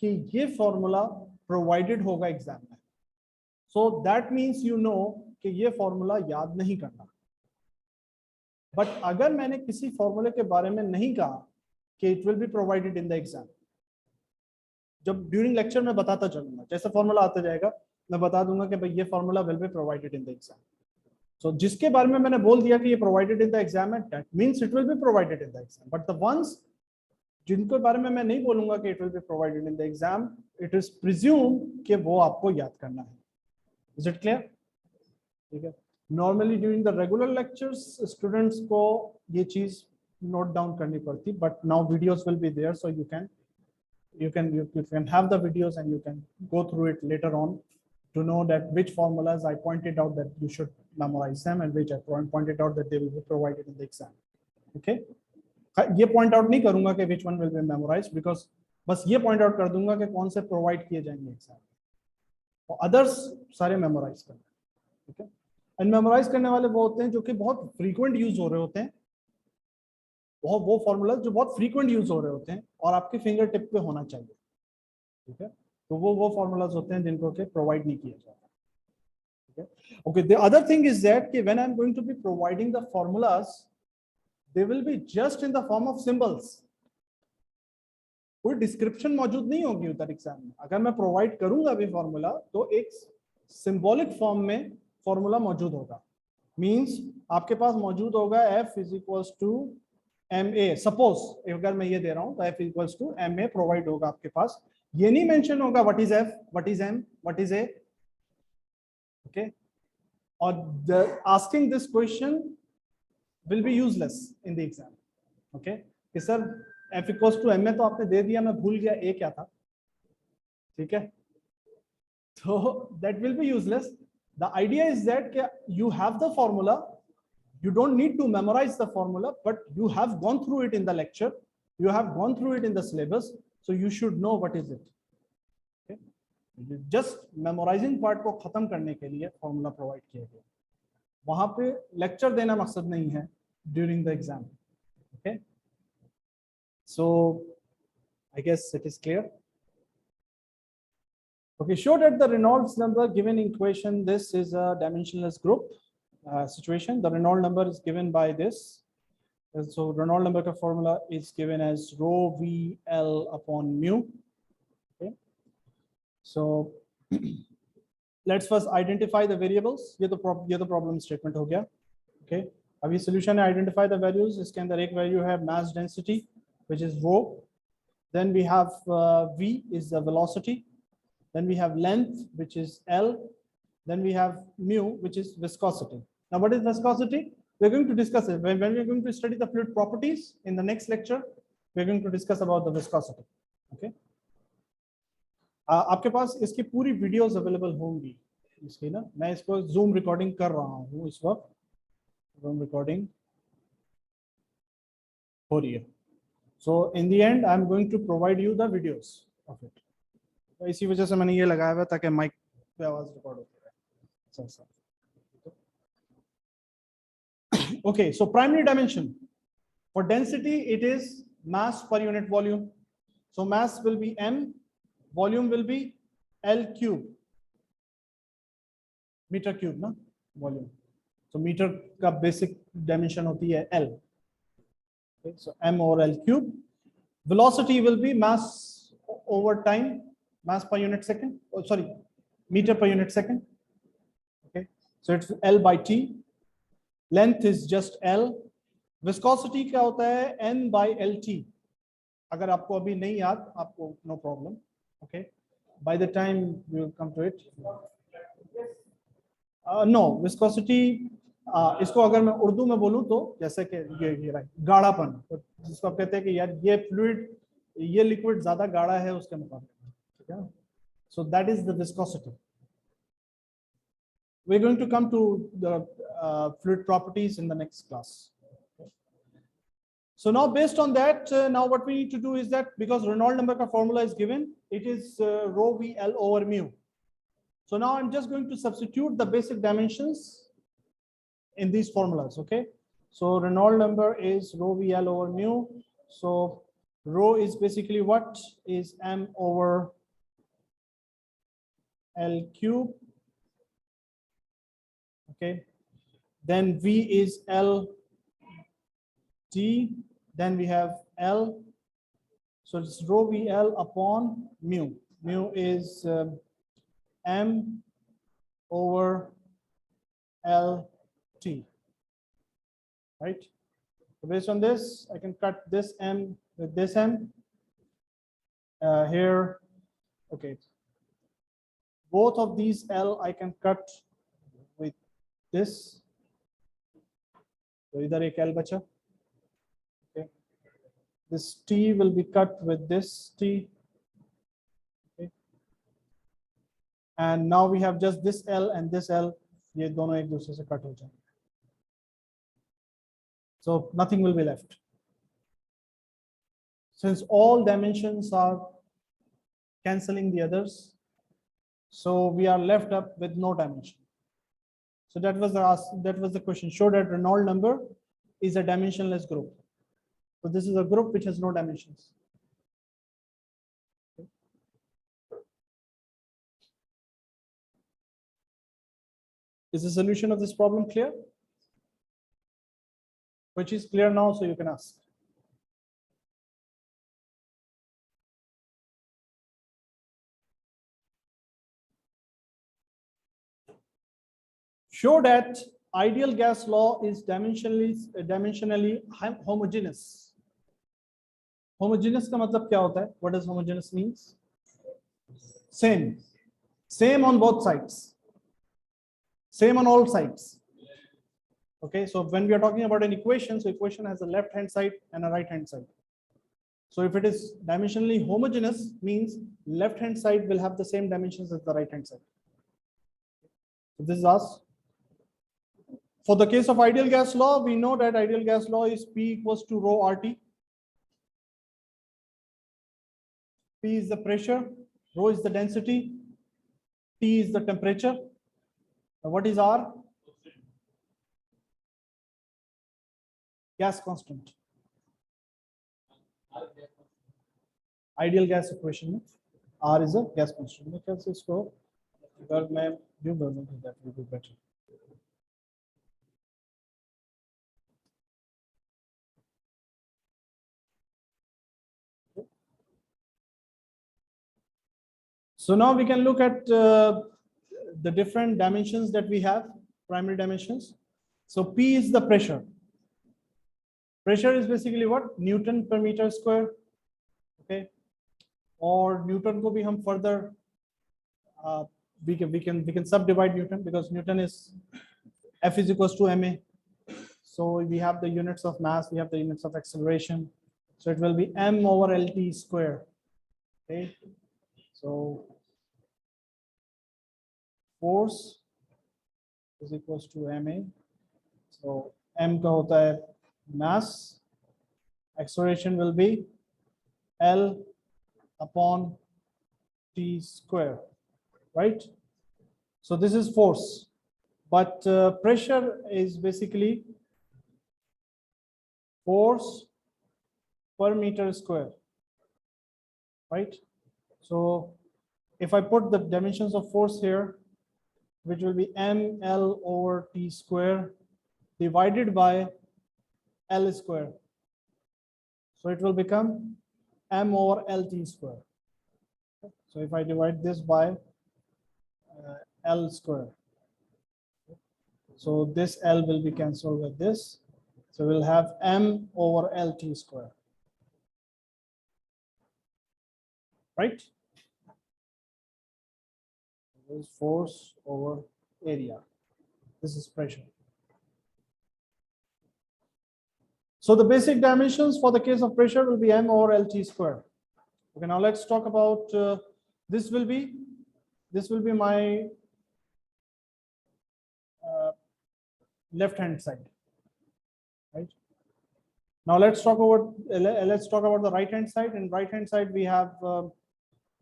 कि ये formula provided होगा exam में. So that means you know कि ये formula याद नहीं करना. But अगर मैंने किसी formula के बारे में नहीं कहा कि it will be provided in the exam, जब during lecture मैं बताता चलूंगा, जैसे formula आता जाएगा मैं बता दूंगा कि भाई ये formula will be provided in the exam. So जिसके बारे में मैंने बोल दिया कि ये provided in the exam है, that means it will be provided in the exam. But the ones जिनके बारे में मैं नहीं बोलूंगा कि it will be provided in the exam, it is presumed कि वो आपको याद करना है. Is it clear? ठीक है. Normally during the regular lectures, students को ये चीज note down करनी पड़ती, but now videos will be there, so you can have the videos and you can go through it later on to know that which formulas I pointed out that you should memorize them and which I pointed out that they will be provided in the exam. Okay, ये point out नहीं करूंगा कि which one will be memorized, because बस ये point out कर दूंगा कि कौन से provide किए जाएंगे exam, और others सारे memorize करना. Okay, and memorize करने वाले वो होते हैं जो कि बहुत frequent use हो रहे होते हैं, वो formulas जो बहुत frequent use हो रहे होते हैं और आपके finger tip पे होना चाहिए. ठीक है, तो वो formulas होते हैं जिनको के provide नहीं किया जाता. Okay, the other thing is that when I'm going to be providing the formulas, they will be just in the form of symbols. कोई description मौजूद नहीं होगी उधर एग्जाम में. अगर मैं provide करूंगा भी formula तो एक symbolic form में formula मौजूद होगा. Means आपके पास मौजूद होगा F is equals to MA. Suppose अगर मैं ये दे रहा हूँ तो F equals to MA provide होगा आपके पास. ये नहीं mention होगा what is F, what is M, what is A. Okay, or asking this question will be useless in the exam. Okay, कि sir F equals to MA तो आपने दे दिया, मैं भूल गया A क्या था. ठीक है, so that will be useless. The idea is that you have the formula, you don't need to memorize the formula, but you have gone through it in the lecture, you have gone through it in the syllabus, so you should know what is it. Okay, just memorizing part को खत्म करने के लिए formula provide किया गया. वहां पे lecture देना मकसद नहीं है during the exam. Okay, so I guess it is clear. Okay, show that the Reynolds number given in equation, this is a dimensionless group situation. The Reynolds number is given by this. And so Reynolds number ka formula is given as rho VL upon mu. Okay. So let's first identify the variables. ये तो problem statement हो गया. Okay. अभी solution है identify the values. इसके अंदर एक value है mass density, which is rho. Then we have V is the velocity. Then we have length, which is L. Then we have mu, which is viscosity. Now, what is viscosity? We're going to discuss it. When we're going to study the fluid properties in the next lecture, we're going to discuss about the viscosity. Okay. आपके पास इसकी पूरी videos available होंगी इसकी ना, मैं इसको zoom recording कर रहा हूँ इस वक्त, जूम रिकॉर्डिंग हो रही है. So in the end, I'm going to provide you the videos of it. तो इसी वजह से मैंने ये लगाया हुआ ताकि माइक पे आवाज रिकॉर्ड होती रहे. Okay, so primary dimension for density, it is mass per unit volume. So mass will be m, volume will be L cube, meter cube ना volume. So meter का basic dimension होती है L. Okay, so m over L cube. Velocity will be mass over time, mass per unit second. Oh, sorry, meter per unit second. Okay, so it's L by T. Length is just L. Viscosity क्या होता है N by LT. अगर आपको अभी नहीं याद, आपको no problem. Okay, by the time we will come to it. No, viscosity. इसको अगर मैं उर्दू में बोलूं तो जैसे कि ये गाढ़ापन, तो जिसको आप कहते हैं कि यार ये फ्लूइड, ये लिक्विड ज्यादा गाढ़ा है उसके मुकाबले, ठीक है. So that is the viscosity. We're going to come to the fluid properties in the next class. So now based on that, now what we need to do is that because Reynolds number ka formula is given, it is rho VL over mu. So now I'm just going to substitute the basic dimensions in these formulas. Okay, so Reynolds number is rho VL over mu. So rho is basically what is m over L cube. Okay, then V is L T, then we have L, so it's rho VL upon mu. Mu is m over L T, right? So based on this, I can cut this m with this m here. Okay, both of these L I can cut with this. So इधर एक L बचा. Okay, this T will be cut with this T. Okay, and now we have just this L and this L. ये दोनों एक दूसरे से cut हो जाएंगे. So nothing will be left. Since all dimensions are cancelling the others, so we are left up with no dimension. So that was the question. Show that Reynolds number is a dimensionless group. So this is a group which has no dimensions. Is the solution of this problem clear? Which is clear now, so you can ask. Show that ideal gas law is dimensionally homogeneous. Homogeneous का मतलब क्या होता है? What does homogeneous means? Same on both sides. Same on all sides. Okay, so when we are talking about an equation, so equation has a left hand side and a right hand side. So if it is dimensionally homogeneous, means left hand side will have the same dimensions as the right hand side. So this is us. For the case of ideal gas law, we know that ideal gas law is P equals to rho RT. P is the pressure, rho is the density, T is the temperature. Now what is R? Gas constant. Ideal gas equation. R is a gas constant. मेरे ख्याल से इसको अगर मैं यूँ बोलूँ तो that will be better. So now we can look at the different dimensions that we have, primary dimensions. So P is the pressure. Pressure is basically what? Newton per meter square. Okay. Or Newton को भी हम further we can subdivide Newton, because Newton is F is equals to ma. So we have the units of mass, we have the units of acceleration. So it will be m over lt square. Okay. So force is equals to ma. So m का होता है mass. Acceleration will be L upon t square, right? So this is force, but pressure is basically force per meter square, right? So if I put the dimensions of force here, which will be ml over t square divided by L square. So it will become m over lt square. So if I divide this by L square, so this L will be cancelled with this. So we'll have m over lt square, right? This is force over area. This is pressure. So the basic dimensions for the case of pressure will be m over lt square. Okay, now let's talk about this will be my left hand side, right? Now let's talk about the right hand side. In right hand side we have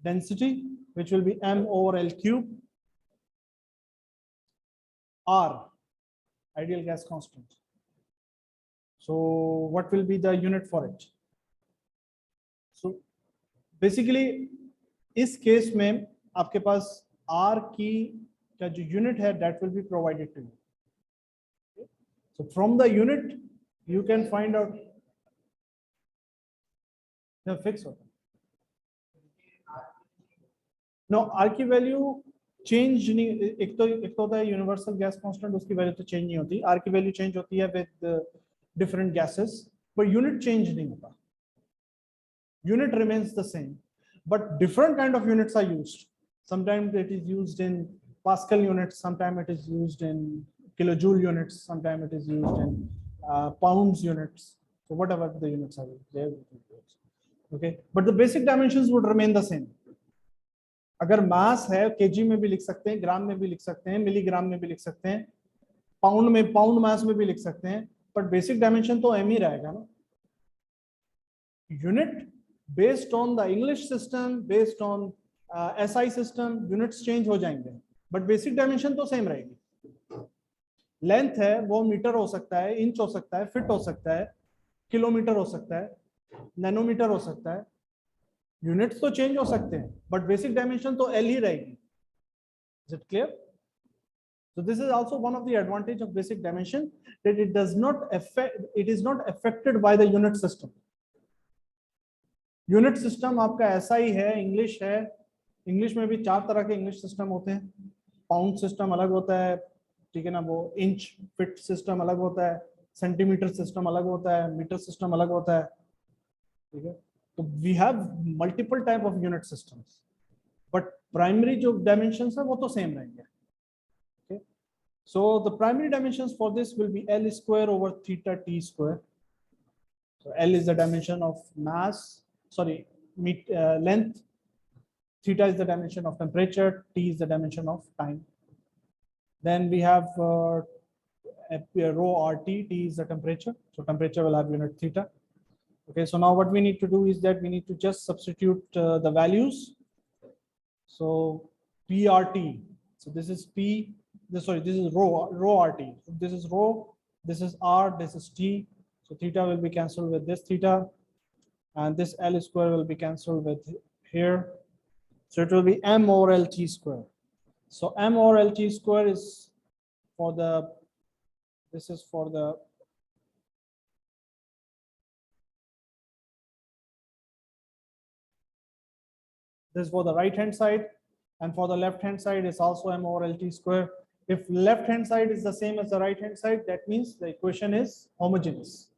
density, which will be m over L cube, R, ideal gas constant. So what will be the unit for it? So basically इस case में आपके पास R की का जो unit है that will be provided to you. So from the unit you can find out the fix होता है. No, R की वैल्यू चेंज नहीं, एक तो होता है यूनिवर्सल गैस कांस्टेंट, उसकी वैल्यू तो चेंज नहीं होती. R की वैल्यू चेंज होती है with different gases, per unit change नहीं होता. Unit remains the same, but different kind of units are used. Sometimes it is used in Pascal units, sometimes it is used in kilojoule units, sometimes it is used in pounds units. So whatever the units are there, okay, but the basic dimensions would remain the same. अगर मास है KG में भी लिख सकते हैं, ग्राम में भी लिख सकते हैं, मिलीग्राम में भी लिख सकते हैं, पाउंड मास में भी लिख सकते हैं, बट बेसिक डायमेंशन तो एम ही रहेगा ना. Unit based on the English system, based on SI system, units change हो जाएंगे, बट बेसिक डायमेंशन तो सेम रहेगी. लेंथ है वो मीटर हो सकता है, इंच हो सकता है, फिट हो सकता है, किलोमीटर हो सकता है, नैनोमीटर हो सकता है. यूनिट्स तो चेंज हो सकते हैं, बट बेसिक डायमेंशन तो एल ही रहेगी. Is it clear? So this is also one of the advantage of basic dimension, that it does not affect, it is not affected by the unit system. Unit system आपका ऐसा ही है, English है. English में भी 4 तरह के English system होते हैं. पाउंड सिस्टम अलग होता है, ठीक है ना, वो इंच फिट सिस्टम अलग होता है, सेंटीमीटर सिस्टम अलग होता है, मीटर सिस्टम अलग होता है, ठीक है. तो we have multiple type of unit systems, but primary जो डायमेंशंस है वो तो सेम रहेंगे. Okay, so the primary dimensions for this will be L square over theta t square. So L is the dimension of mass, sorry, length, theta is the dimension of temperature, t is the dimension of time. Then we have rho RT, T is the temperature, so temperature will have unit theta. Okay, so now what we need to do is that we need to just substitute the values. So PRT, so this is P, this is rho RT, so this is rho, this is R, this is T, so theta will be cancelled with this theta, and this L square will be cancelled with here. So it will be m over LT square. So m over LT square is for the, this is for the, this is for the right hand side, and for the left hand side is also m over LT square. If left hand side is the same as the right hand side, that means the equation is homogeneous.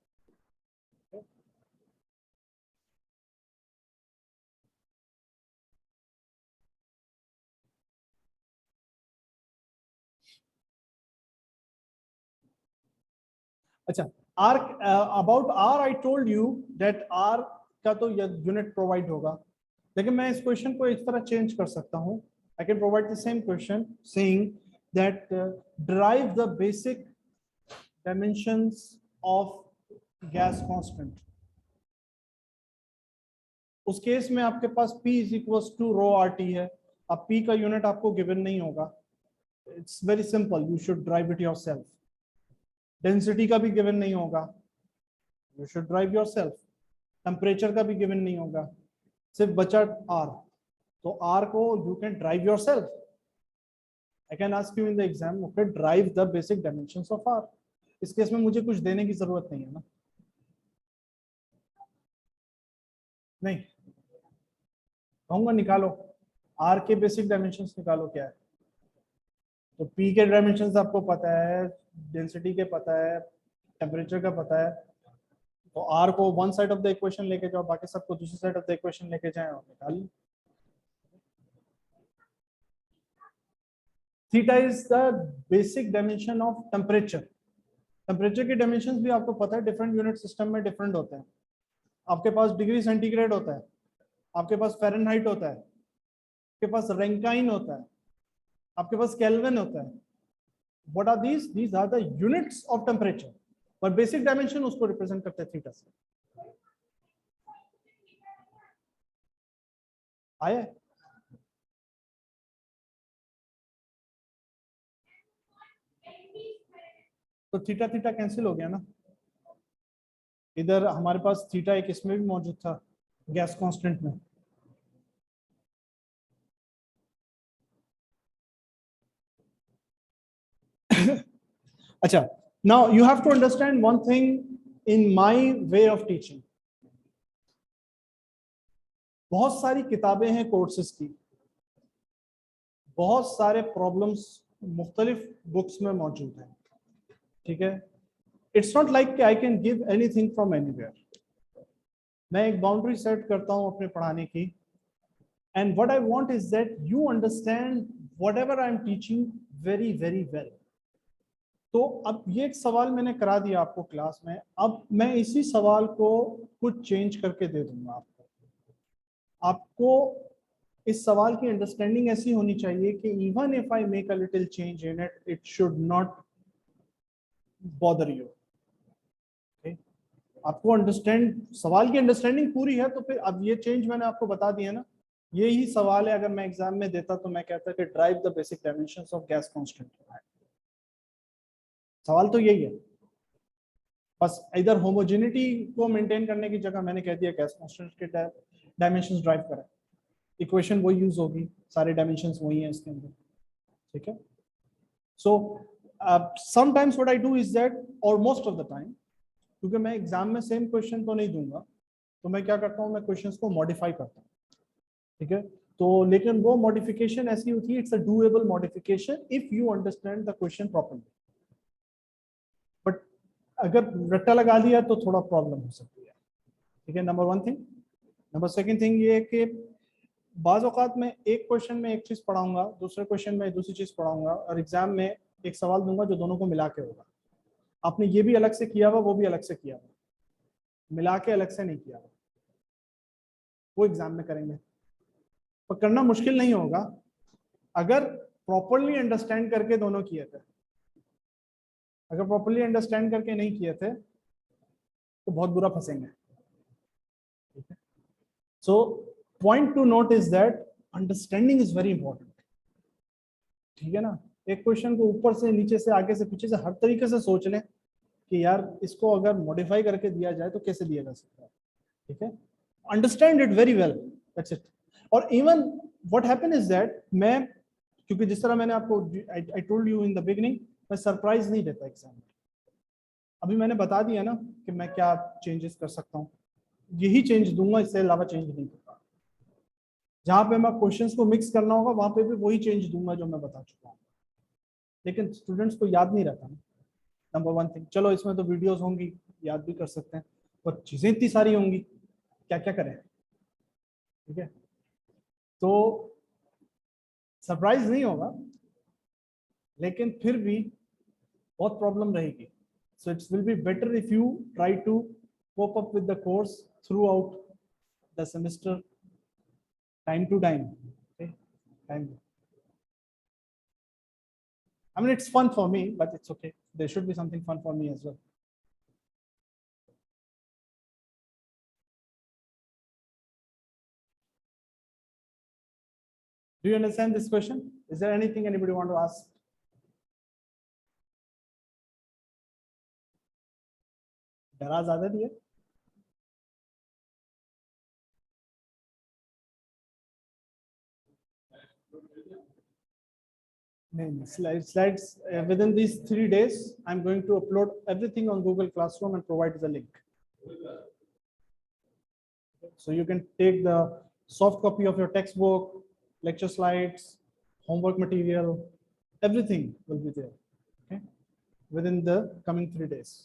अच्छा, R about R I told you that R का तो unit provide होगा, लेकिन मैं इस question को इस तरह चेंज कर सकता हूँ. I can provide the same question saying that derive the basic dimensions of gas constant. उस केस में आपके पास P is equals to rho RT है. अब P का यूनिट आपको गिवन नहीं होगा. It's very simple. You should derive it yourself. Density का भी गिवन नहीं होगा. You should derive yourself. Temperature का भी गिवन नहीं होगा. सिर्फ बचा R. तो R को you can derive yourself. I can ask you in the exam, okay, derive the basic dimensions of R. इस केस में मुझे कुछ देने की जरूरत नहीं है ना. नहीं कहूंगा निकालो R के बेसिक डायमेंशंस निकालो. क्या है तो P के डायमेंशंस आपको पता है, डेंसिटी के पता है, टेम्परेचर का पता है. तो R को one side of the equation लेके जाओ, बाकी सबको दूसरी साइड ऑफ द इक्वेशन लेके जाए और निकाल. Theta is the basic dimension of temperature. Temperature के डायमेंशंस भी आपको पता है, डिफरेंट यूनिट सिस्टम में डिफरेंट होते हैं. आपके पास डिग्री सेंटीग्रेड होता है, आपके पास फ़ारेनहाइट होता है, आपके पास रैंकाइन होता है, आपके पास केल्विन होता है. What are these? These are the units of temperature, पर बेसिक डायमेंशन उसको रिप्रेजेंट करते हैं थीटा से. आया? तो थीटा थीटा कैंसिल हो गया ना. इधर हमारे पास थीटा एक इसमें भी मौजूद था गैस कांस्टेंट में. अच्छा, now you have to understand one thing in my way of teaching. बहुत सारी किताबें हैं कोर्सेज की, बहुत सारे प्रॉब्लम्स मुख्तलिफ बुक्स में मौजूद हैं. ठीक है, it's not like I can give anything from anywhere. मैं एक बाउंड्री सेट करता हूं अपने पढ़ाने की, and what I want is that you understand whatever I am teaching very very well. तो अब ये एक सवाल मैंने करा दिया आपको क्लास में, अब मैं इसी सवाल को कुछ चेंज करके दे दूंगा आपको. आपको इस सवाल की अंडरस्टैंडिंग ऐसी होनी चाहिए कि even if I make a little change in it, it should not bother you. आपको अंडरस्टैंड, सवाल की अंडरस्टैंडिंग पूरी है तो फिर अब ये चेंज मैंने आपको बता दिया ना. यही सवाल है, अगर मैं एग्जाम में देता तो मैं कहता कि drive the basic dimensions of gas constant. सवाल तो यही है, बस इधर होमोजेनिटी को मेंटेन करने की जगह मैंने कह दिया गैस कांस्टेंट के डायमेंशंस ड्राइव करें. इक्वेशन वही यूज होगी, सारे डायमेंशंस वही हैं इसके अंदर. ठीक है. So sometimes what I do is that, और मोस्ट ऑफ द टाइम, क्योंकि मैं एग्जाम में सेम क्वेश्चन तो नहीं दूंगा, तो मैं क्या करता हूँ, मैं क्वेश्चंस को मॉडिफाई करता हूँ. ठीक है. तो लेकिन वो मॉडिफिकेशन ऐसी होती है, it's a doable modification if you understand the question properly. But अगर रट्टा लगा दिया तो थोड़ा प्रॉब्लम हो सकती है. ठीक है, number one thing. Number second thing ये है कि बाज़ औक़ात में एक क्वेश्चन में एक चीज़ पढ़ाऊंगा, दूसरे क्वेश्चन में दूसरी चीज़ पढ़ाऊंगा, और एग्जाम में एक सवाल दूंगा जो दोनों को मिला के होगा. आपने ये भी अलग से किया हुआ, वो भी अलग से किया हुआ, मिला के अलग से नहीं किया हुआ. वो एग्जाम में करेंगे, पर करना मुश्किल नहीं होगा अगर प्रॉपरली अंडरस्टैंड करके दोनों किए थे. अगर प्रॉपरली अंडरस्टैंड करके नहीं किए थे तो बहुत बुरा फंसेंगे. ठीक है. So point two note is that understanding is very important. ठीक है ना. एक क्वेश्चन को ऊपर से, नीचे से, आगे से, पीछे से, हर तरीके से सोच लें कि यार इसको अगर मॉडिफाई करके दिया जाए तो कैसे दिया जा सकता है. ठीक है. Understand it very well, that's it. और even what happened is that मैं, क्योंकि जिस तरह मैंने आपको I told you in the beginning, मैं सरप्राइज नहीं देता एग्जाम में। अभी मैंने बता दिया ना कि मैं क्या चेंजेस कर सकता हूँ, यही चेंज दूंगा, इससे अलावा चेंज नहीं करता। जहां पे मैं क्वेश्चंस को मिक्स करना होगा वहां पे भी वही चेंज दूंगा जो मैं बता चुका हूँ, लेकिन स्टूडेंट्स को याद नहीं रहता ना, नंबर वन थिंग। चलो इसमें तो वीडियोस होंगी, याद भी कर सकते हैं, पर चीजें इतनी सारी होंगी, क्या क्या करें, ठीक है। तो सरप्राइज नहीं होगा, लेकिन फिर भी बहुत प्रॉब्लम रहेगी। So it's will be better if you try to cope up with the course throughout the semester, time to time, okay, time. I mean, it's fun for me, but it's okay. There should be something fun for me as well. Do you understand this question? Is there anything anybody want to ask? डरा ज्यादा दिया? Slides within these 3 days. I'm going to upload everything on Google Classroom and provide the link. So you can take the soft copy of your textbook, lecture slides, homework material, everything will be there, okay, within the coming 3 days.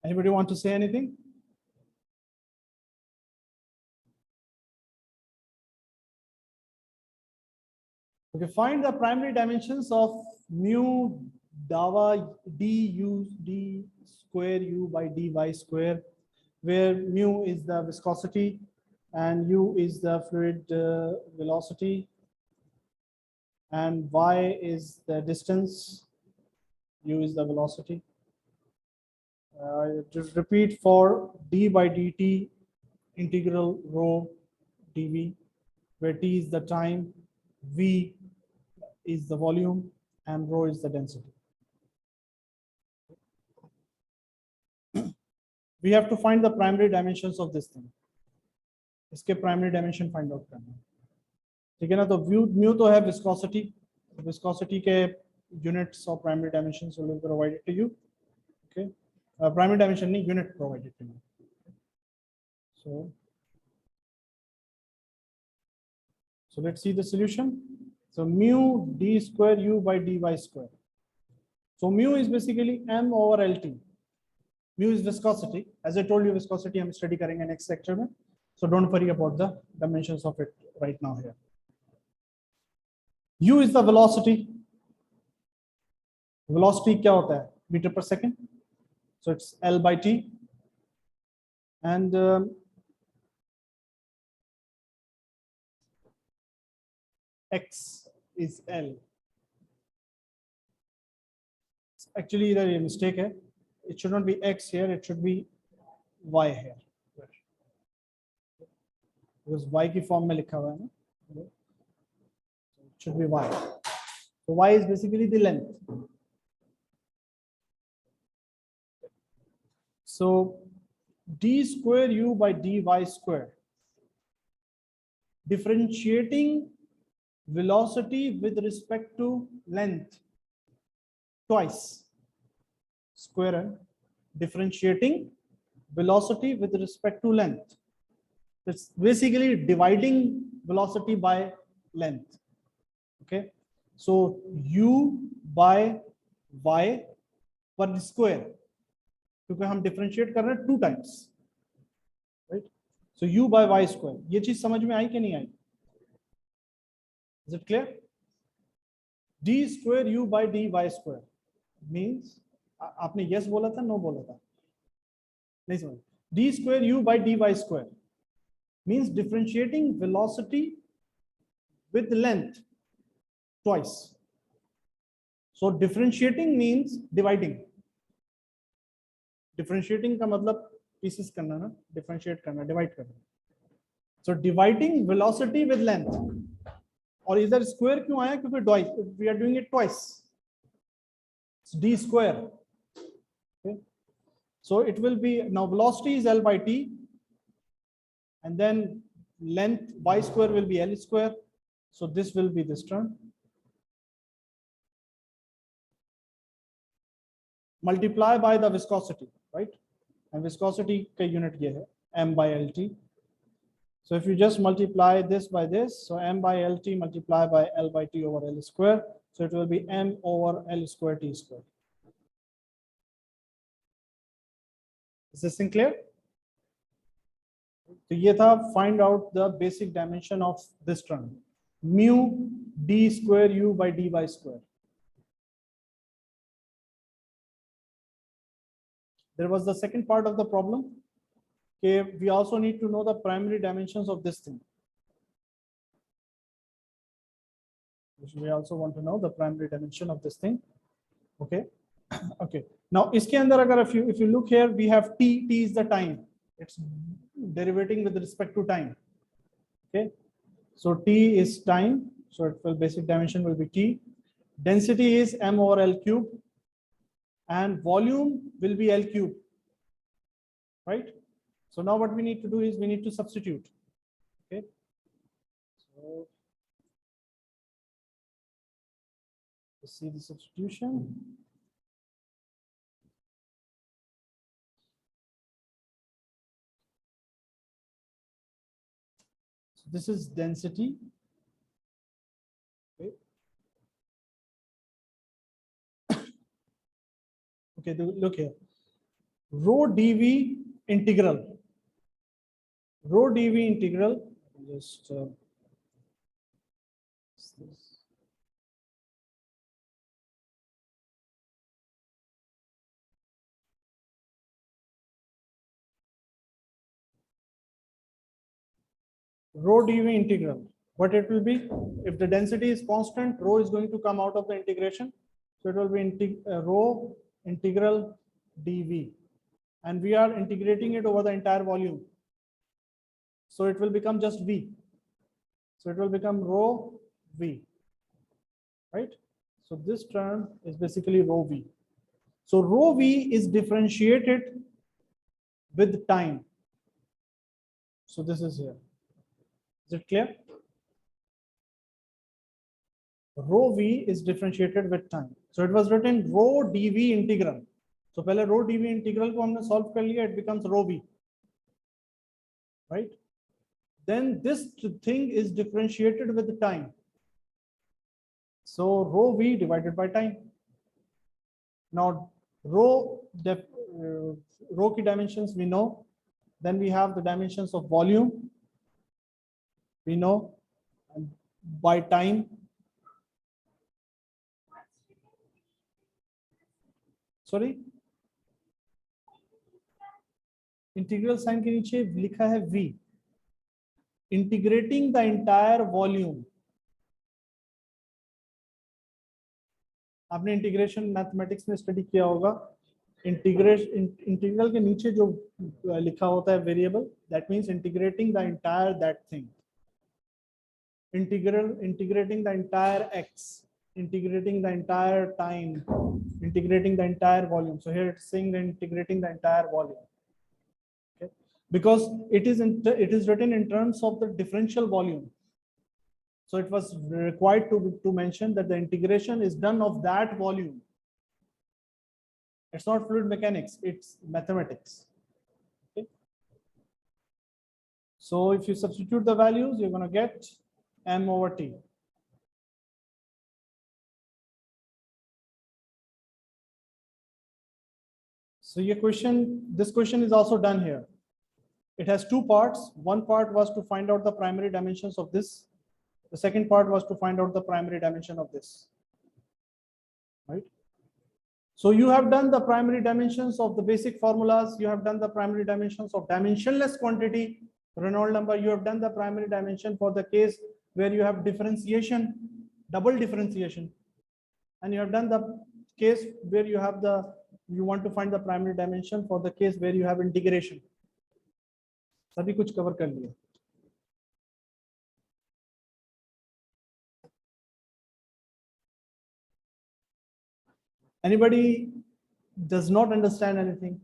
Anybody want to say anything? Okay, find the primary dimensions of mu dava d square u by dy square, where mu is the viscosity and u is the fluid velocity and y is the distance, u is the velocity. Just repeat for d by dt integral rho dv, where t is the time, v is the volume, and rho is the density. We have to find the primary dimensions of this thing. इसके primary dimension find out करना है, ठीक है ना। तो mu तो है viscosity, viscosity के units of primary dimensions will be provided to you, okay. Primary dimension नहीं, unit provided to you. So let's see the solution. So mu d square u by dy square. So mu is basically m over lt. Mu is viscosity. As I told you, viscosity I'm study करेंगे next lecture में. So don't worry about the dimensions of it right now here. U is the velocity. Velocity क्या होता है? Meter per second. So it's L by T. And X is L. Actually, there is a mistake here. It should not be X here, it should be Y here. Because Y की form में लिखा हुआ है ना. It should be Y. So Y is basically the length. So d square u by dy square, differentiating velocity with respect to length twice, square and differentiating velocity with respect to length. It's basically dividing velocity by length, okay. So u by y per square, क्योंकि हम differentiate कर रहे हैं 2 times, right. So u by y square, ये चीज समझ में आई कि नहीं आई? Is it clear? d square u by dy square means, आपने yes बोला था, no बोला था? नहीं समझ। d square u by dy square means differentiating velocity with length twice. So differentiating means dividing. Differentiating का मतलब pieces करना ना, differentiate करना, divide करना. So dividing velocity with length. और इधर स्क्वायर क्यों आया, क्योंकि twice, we are doing it twice, d square. Okay, so it will be, now velocity is L by T, and then length y square will be L square, so this will be this term, multiply by the viscosity, right? And viscosity ka unit ye hai, m by lt. So if you just multiply this by this, so m by lt multiply by L by T over L square, so it will be m over L square T square. Is this thing clear? तो ये था find out the basic dimension of this term, mu d square u by dy square. There was the second part of the problem. Okay, we also need to know the primary dimensions of this thing. We also want to know the primary dimension of this thing. Okay. Okay. Now, iske andar agar if you look here, we have t. T is the time. It's derivating with respect to time. Okay. So t is time. So it will, basic dimension will be t. Density is m over L cube, and volume will be L cube. Right. So now what we need to do is we need to substitute. Okay. So let's see the substitution. So this is density. Okay. Okay, look here. Rho dv integral. Rho dv integral. Just rho dv integral. What it will be? If the density is constant, rho is going to come out of the integration. So it will be rho integral dv. And we are integrating it over the entire volume. So it will become just v. So it will become rho v. Right? So this term is basically rho v. So rho v is differentiated with time. So this is here. Is it clear? Rho v is differentiated with time. So it was written rho dv integral. So पहले rho dv integral को हमने solve कर लिया, it becomes rho v. Right? Then this thing is differentiated with the time. So rho v divided by time. Now rho ki dimensions we know. Then we have the dimensions of volume. We know, and by time. Sorry. Integral sign के नीचे लिखा है v. Integrating the entire volume. आपने integration mathematics में study किया होगा. Integral के नीचे जो लिखा होता है variable, that means integrating the entire that thing. Integrating the entire x, integrating the entire time, integrating the entire volume. So here it's saying that integrating the entire volume. Okay, because it is written in terms of the differential volume. So it was required to mention that the integration is done of that volume. It's not fluid mechanics, it's mathematics. Okay. So if you substitute the values, you're going to get m over t. So this question is also done here. It has two parts. One part was to find out the primary dimensions of this. The second part was to find out the primary dimension of this. Right? So you have done the primary dimensions of the basic formulas. You have done the primary dimensions of dimensionless quantity, Reynolds number. You have done the primary dimension for the case where you have differentiation, double differentiation. And you have done the case where you want to find the primary dimension for the case where you have integration. सभी कुछ cover कर लिया. Anybody does not understand anything?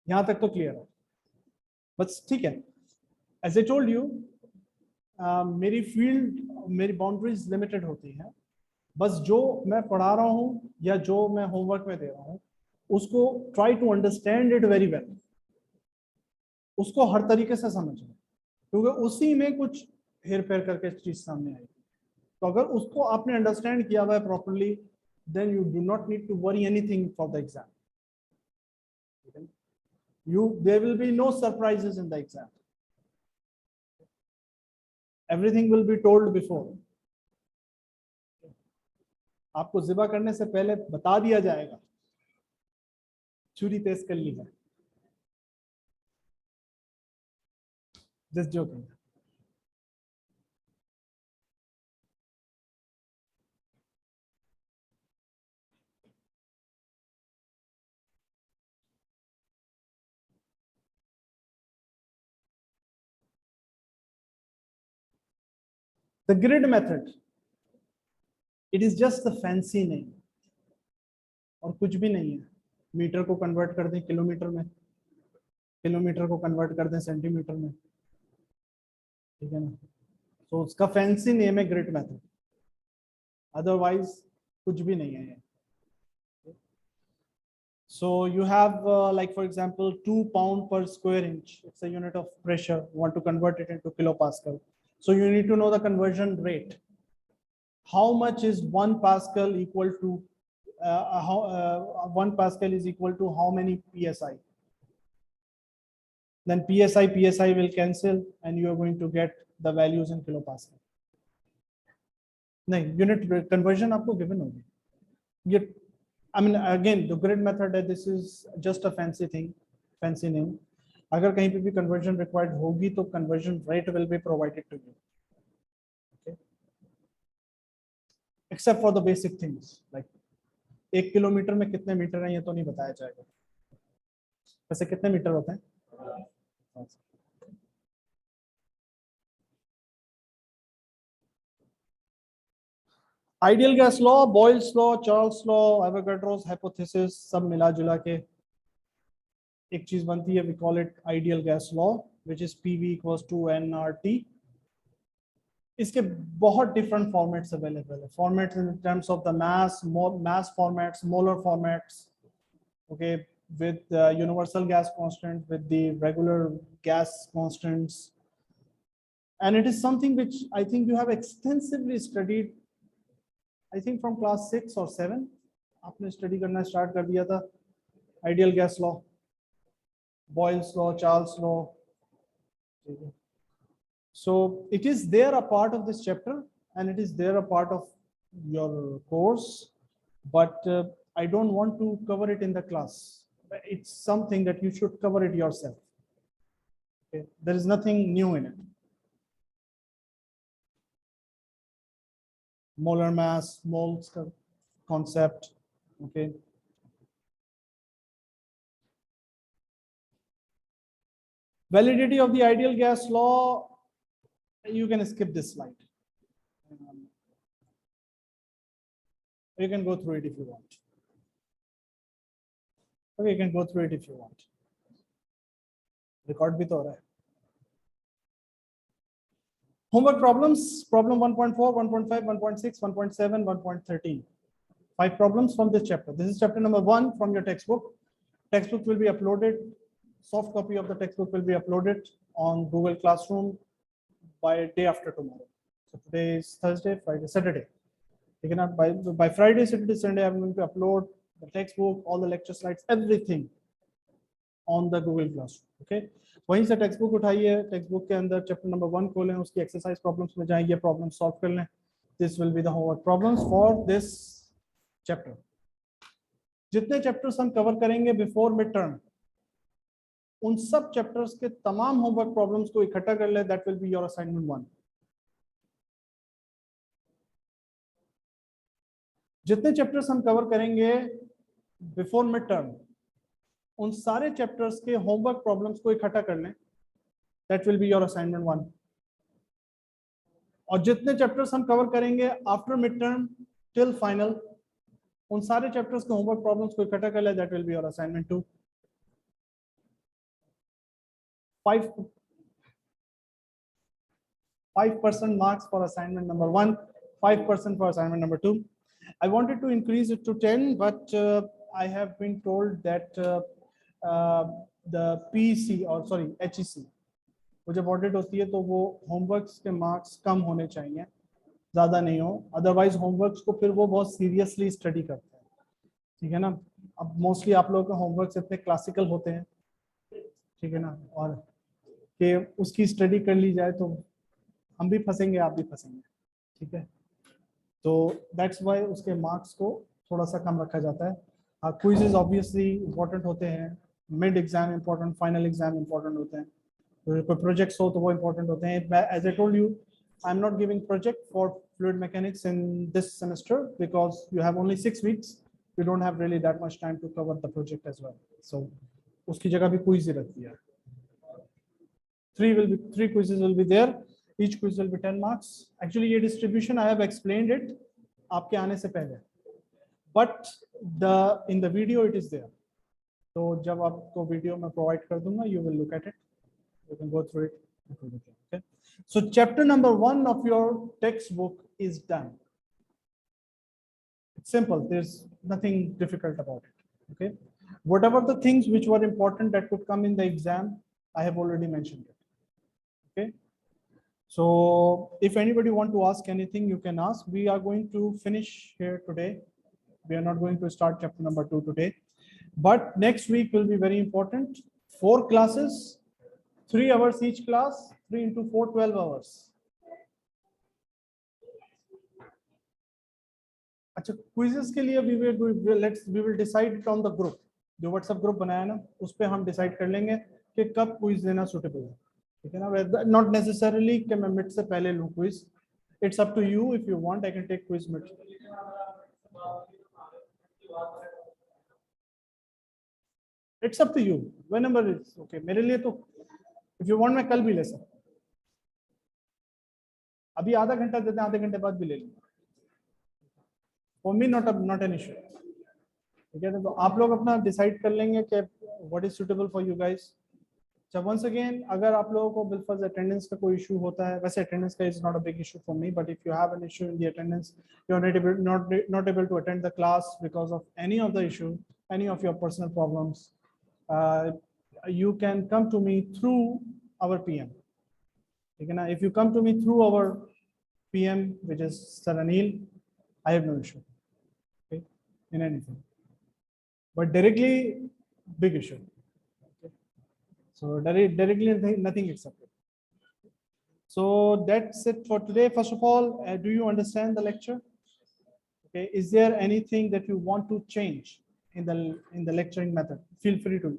यहां तक तो clear है, बस ठीक है. एज ए टोल्ड यू, मेरी फील्ड, मेरी बाउंड्रीज लिमिटेड होती हैं. बस जो मैं पढ़ा रहा हूं या जो मैं होमवर्क में दे रहा हूं उसको try to understand it very well, उसको हर तरीके से समझो, क्योंकि उसी में कुछ हेर फेर करके चीज सामने आएगी. तो अगर उसको आपने अंडरस्टैंड किया हुआ है properly, then you do not need to worry anything for the exam. There will be no surprises in the exam. Everything will be told before. आपको जिबा करने से पहले बता दिया जाएगा, छुरी तेज कर ली है. Just joking. The grid method, it is just the fancy name, और कुछ भी नहीं है. मीटर को कन्वर्ट कर दें किलोमीटर में, किलोमीटर को कन्वर्ट कर दें सेंटीमीटर में, ठीक है ना. तो उसका फैंसी नेम है ग्रिड मेथड, अदरवाइज कुछ भी नहीं है ये. So you have like for example 2 pound per square inch, it's a unit of pressure. You want to convert it into kilopascal, so you need to know the conversion rate. How much is 1 pascal equal to 1 pascal is equal to how many psi? Then psi will cancel and you are going to get the values in kilopascal. No, unit conversion आपको given होगी. ये I mean again the grid method, this is just a fancy thing, fancy name. अगर कहीं पे भी conversion required होगी तो conversion rate will be provided to you. Okay. Except for the basic things like 1 kilometre में कितने metre हैं ये तो नहीं बताया जाएगा. वैसे कितने मीटर होते हैं? Ideal gas law, Boyle's law, Charles law, Avogadro's hypothesis, सब मिला जुला के एक चीज बनती है. We call it ideal gas law, which is PV equals to NRT. इसके बहुत डिफरेंट फॉर्मेट्स अवेलेबल है. Formats in terms of the mass formats, molar formats, okay, with universal gas constant, with the regular gas constants, and it is something which I think you have extensively studied. I think from class 6 or 7 आपने study करना start कर दिया था. Ideal gas law, Boyle's law, Charles law. So it is there a part of this chapter and it is there a part of your course, but I don't want to cover it in the class. It's something that you should cover it yourself. Okay. There is nothing new in it. Molar mass, moles concept, okay. Validity of the ideal gas law, you can skip this slide. You can go through it if you want. Okay, you can go through it if you want. Record bhi to ho raha hai. Homework problems, problem 1.4, 1.5, 1.6, 1.7, 1.13. 5 problems from this chapter. This is chapter number 1 from your textbook. Textbook will be uploaded. Soft copy of the textbook will be uploaded on Google Classroom by day after tomorrow. So today is Thursday, Friday, Saturday. You can by Friday, Saturday, Sunday, I'm going to upload the textbook, all the lecture slides, everything on the Google Classroom. Okay. वहीं से text book उठाइए, text book के अंदर chapter number 1 खोलें, उसकी exercise problems में जाएंगे, problem solve कर लें. This will be the homework problems for this chapter. जितने चैप्टर्स हम कवर करेंगे बिफोर मिड टर्म, उन सब चैप्टर्स के तमाम होमवर्क प्रॉब्लम्स को इकट्ठा कर ले. That will be your assignment 1. जितने चैप्टर्स हम कवर करेंगे बिफोर मिड टर्म, उन सारे चैप्टर्स के होमवर्क प्रॉब्लम्स को इकट्ठा कर लें. That will be your assignment 1. और जितने चैप्टर्स हम कवर करेंगे after mid term, till final. उन सारे चैप्टर्स के होमवर्क प्रॉब्लम्स को इकट्ठा कर ले, that will be your assignment two. 5% marks for assignment number 1, 5% for assignment number 2. I wanted to increase it to 10, but I have been told that the PEC or sorry HEC वो जब audit होती है तो वो homeworks के marks कम होने चाहिए, ज़्यादा नहीं हो, अदरवाइज होमवर्क्स को फिर वो बहुत सीरियसली स्टडी करते हैं. ठीक है ना. अब मोस्टली आप लोगों के होमवर्क्स इतने क्लासिकल होते हैं, ठीक है ना, और कि उसकी स्टडी कर ली जाए तो हम भी फंसेंगे, आप भी फंसेंगे. ठीक है. तो दैट्स वाई उसके मार्क्स को थोड़ा सा कम रखा जाता है. क्विज़ेस ऑब्वियसली इंपॉर्टेंट होते हैं, mid exam important, final exam important होते हैं, कोई प्रोजेक्ट्स हो तो वो इंपॉर्टेंट होते हैं. As I told you, I am not giving project for fluid mechanics in this semester because you have only 6 weeks. You don't have really that much time to cover the project as well. So उसकी जगह भी quiz ही रख दिया. 3 quizzes will be there. Each quiz will be 10 marks. Actually ये distribution I have explained it आपके आने से पहले, but in the video it is there. तो जब आपको वीडियो में प्रोवाइड कर दूंगा, you will look at it, you can go through it. Okay. So chapter number 1 of your textbook is done. It's simple. There's nothing difficult about it. Okay. Whatever the things which were important that could come in the exam, I have already mentioned it. Okay. So if anybody want to ask anything, you can ask. We are going to finish here today. We are not going to start chapter number 2 today, but next week will be very important. 4 classes, 3 hours each class, 3 into 4, 12 hours. अच्छा, quizzes के लिए we will decide it on the group. जो WhatsApp group बनाया ना, उस पे हम decide कर लेंगे कि कब क्विज देना सुटेबल है. ठीक है ना. नॉट नेसेसरली कि मैं मिड से पहले लूँ quiz. It's up to you. If you want I can take quiz mid. It's up to you whenever it's okay. मेरे लिए तो इफ यू वांट मैं कल भी ले सकता. अभी आधा घंटा देते हैं, आधे घंटे बाद भी ले लूँगा. For me, not an issue. ठीक है. तो आप लोग अपना डिसाइड कर लेंगे कि what is suitable for you guys. So once again, अगर आप लोगों को बिलफर्ज अटेंडेंस का कोई इशू होता है, वैसे अटेंडेंस का is not a big issue for me, but if you have an issue in the attendance, you are not able to attend the class because of any of the issue, any of your personal problems, you can come to me through our PM. ठीक है ना. If you come to me through our PM, which is Sir Anil, I have no issue. Okay, in anything, but directly big issue. Okay. So directly nothing accepted. So that's it for today. First of all, do you understand the lecture? Okay, is there anything that you want to change in the lecturing method? Feel free to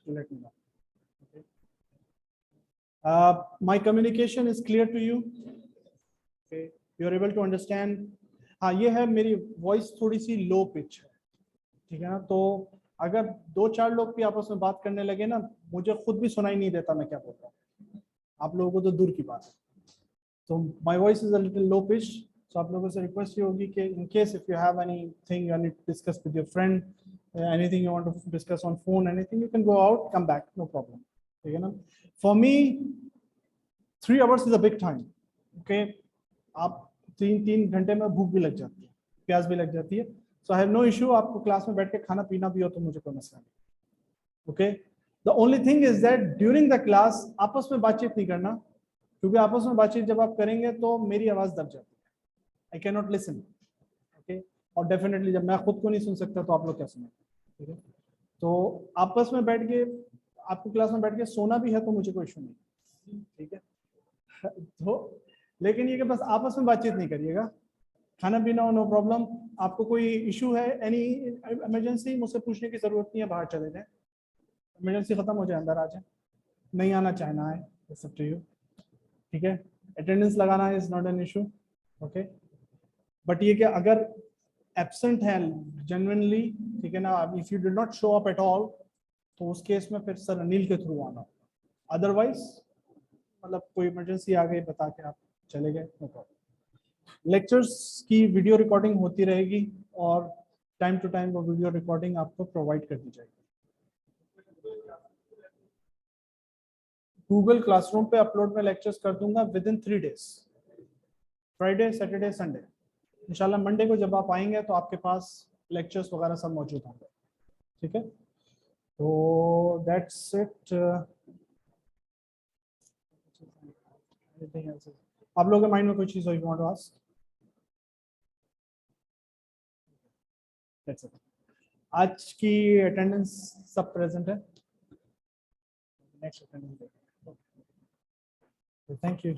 let me know. Okay. My communication is clear to you. Okay, you are able to understand. हाँ, ये है मेरी voice थोड़ी सी low pitch है. ठीक है ना. तो अगर 2-4 लोग भी आपस में बात करने लगे ना, मुझे खुद भी सुनाई नहीं देता मैं क्या बोल रहा हूँ. आप लोगों को तो दूर की बात है. तो my voice is a little low pitch. So आप लोगों से रिक्वेस्ट ये होगी कि in case if you have anything you need to discuss with your friend, anything you want to discuss on phone, anything, you can go out, come back, no problem. ठीक है ना. For me 3 hours is a big time. Okay. आप 3 घंटे में भूख भी लग जाती है, प्यास भी लग जाती है. सो आई हैव नो इशू. आपको क्लास में बैठ के खाना पीना भी हो तो मुझे कोई मसला नहीं. Okay. The only thing is that during the class आपस में बातचीत नहीं करना, क्योंकि आपस में बातचीत जब आप करेंगे तो मेरी आवाज दब जाती है. I can not listen. Okay. और डेफिनेटली जब मैं खुद को नहीं सुन सकता तो आप लोग क्या सुनेंगे. ठीक है. तो आपस में बैठ के, आपको क्लास में बैठ के सोना भी है तो मुझे कोई इशू नहीं. ठीक है. तो लेकिन ये कि बस आपस में बातचीत नहीं करिएगा. खाना पीना हो, नो प्रॉब्लम. आपको कोई इशू है, एनी इमरजेंसी, मुझसे पूछने की जरूरत नहीं है. बाहर चले जाएं, इमरजेंसी खत्म हो जाए, अंदर आ जाए. नहीं आना चाहना है, इट्स अप टू यू. ठीक है. अटेंडेंस लगाना is not an issue. Okay. But ये कि अगर एब्सेंट है जेन्युइनली, ठीक है ना, if you did not show up at all, तो उस केस में फिर सर अनिल के थ्रू आना. अदरवाइज मतलब कोई इमरजेंसी आ गई बता के आप चले गए, नो प्रॉब्लम. लेक्चर्स की वीडियो रिकॉर्डिंग होती रहेगी और टाइम टू टाइम वो वीडियो रिकॉर्डिंग आपको प्रोवाइड कर दी जाएगी। गूगल क्लासरूम पे अपलोड में लेक्चर्स कर दूंगा with in 3 days, Friday Saturday Sunday. इंशाल्लाह मंडे को जब आप आएंगे तो आपके पास लेक्चर्स वगैरह सब मौजूद होंगे। ठीक है, तो दैट्स इट। आप लोगों के माइंड में कोई चीज हो you want to ask? That's it. आज की अटेंडेंस सब प्रेजेंट है। Next attendance, thank you.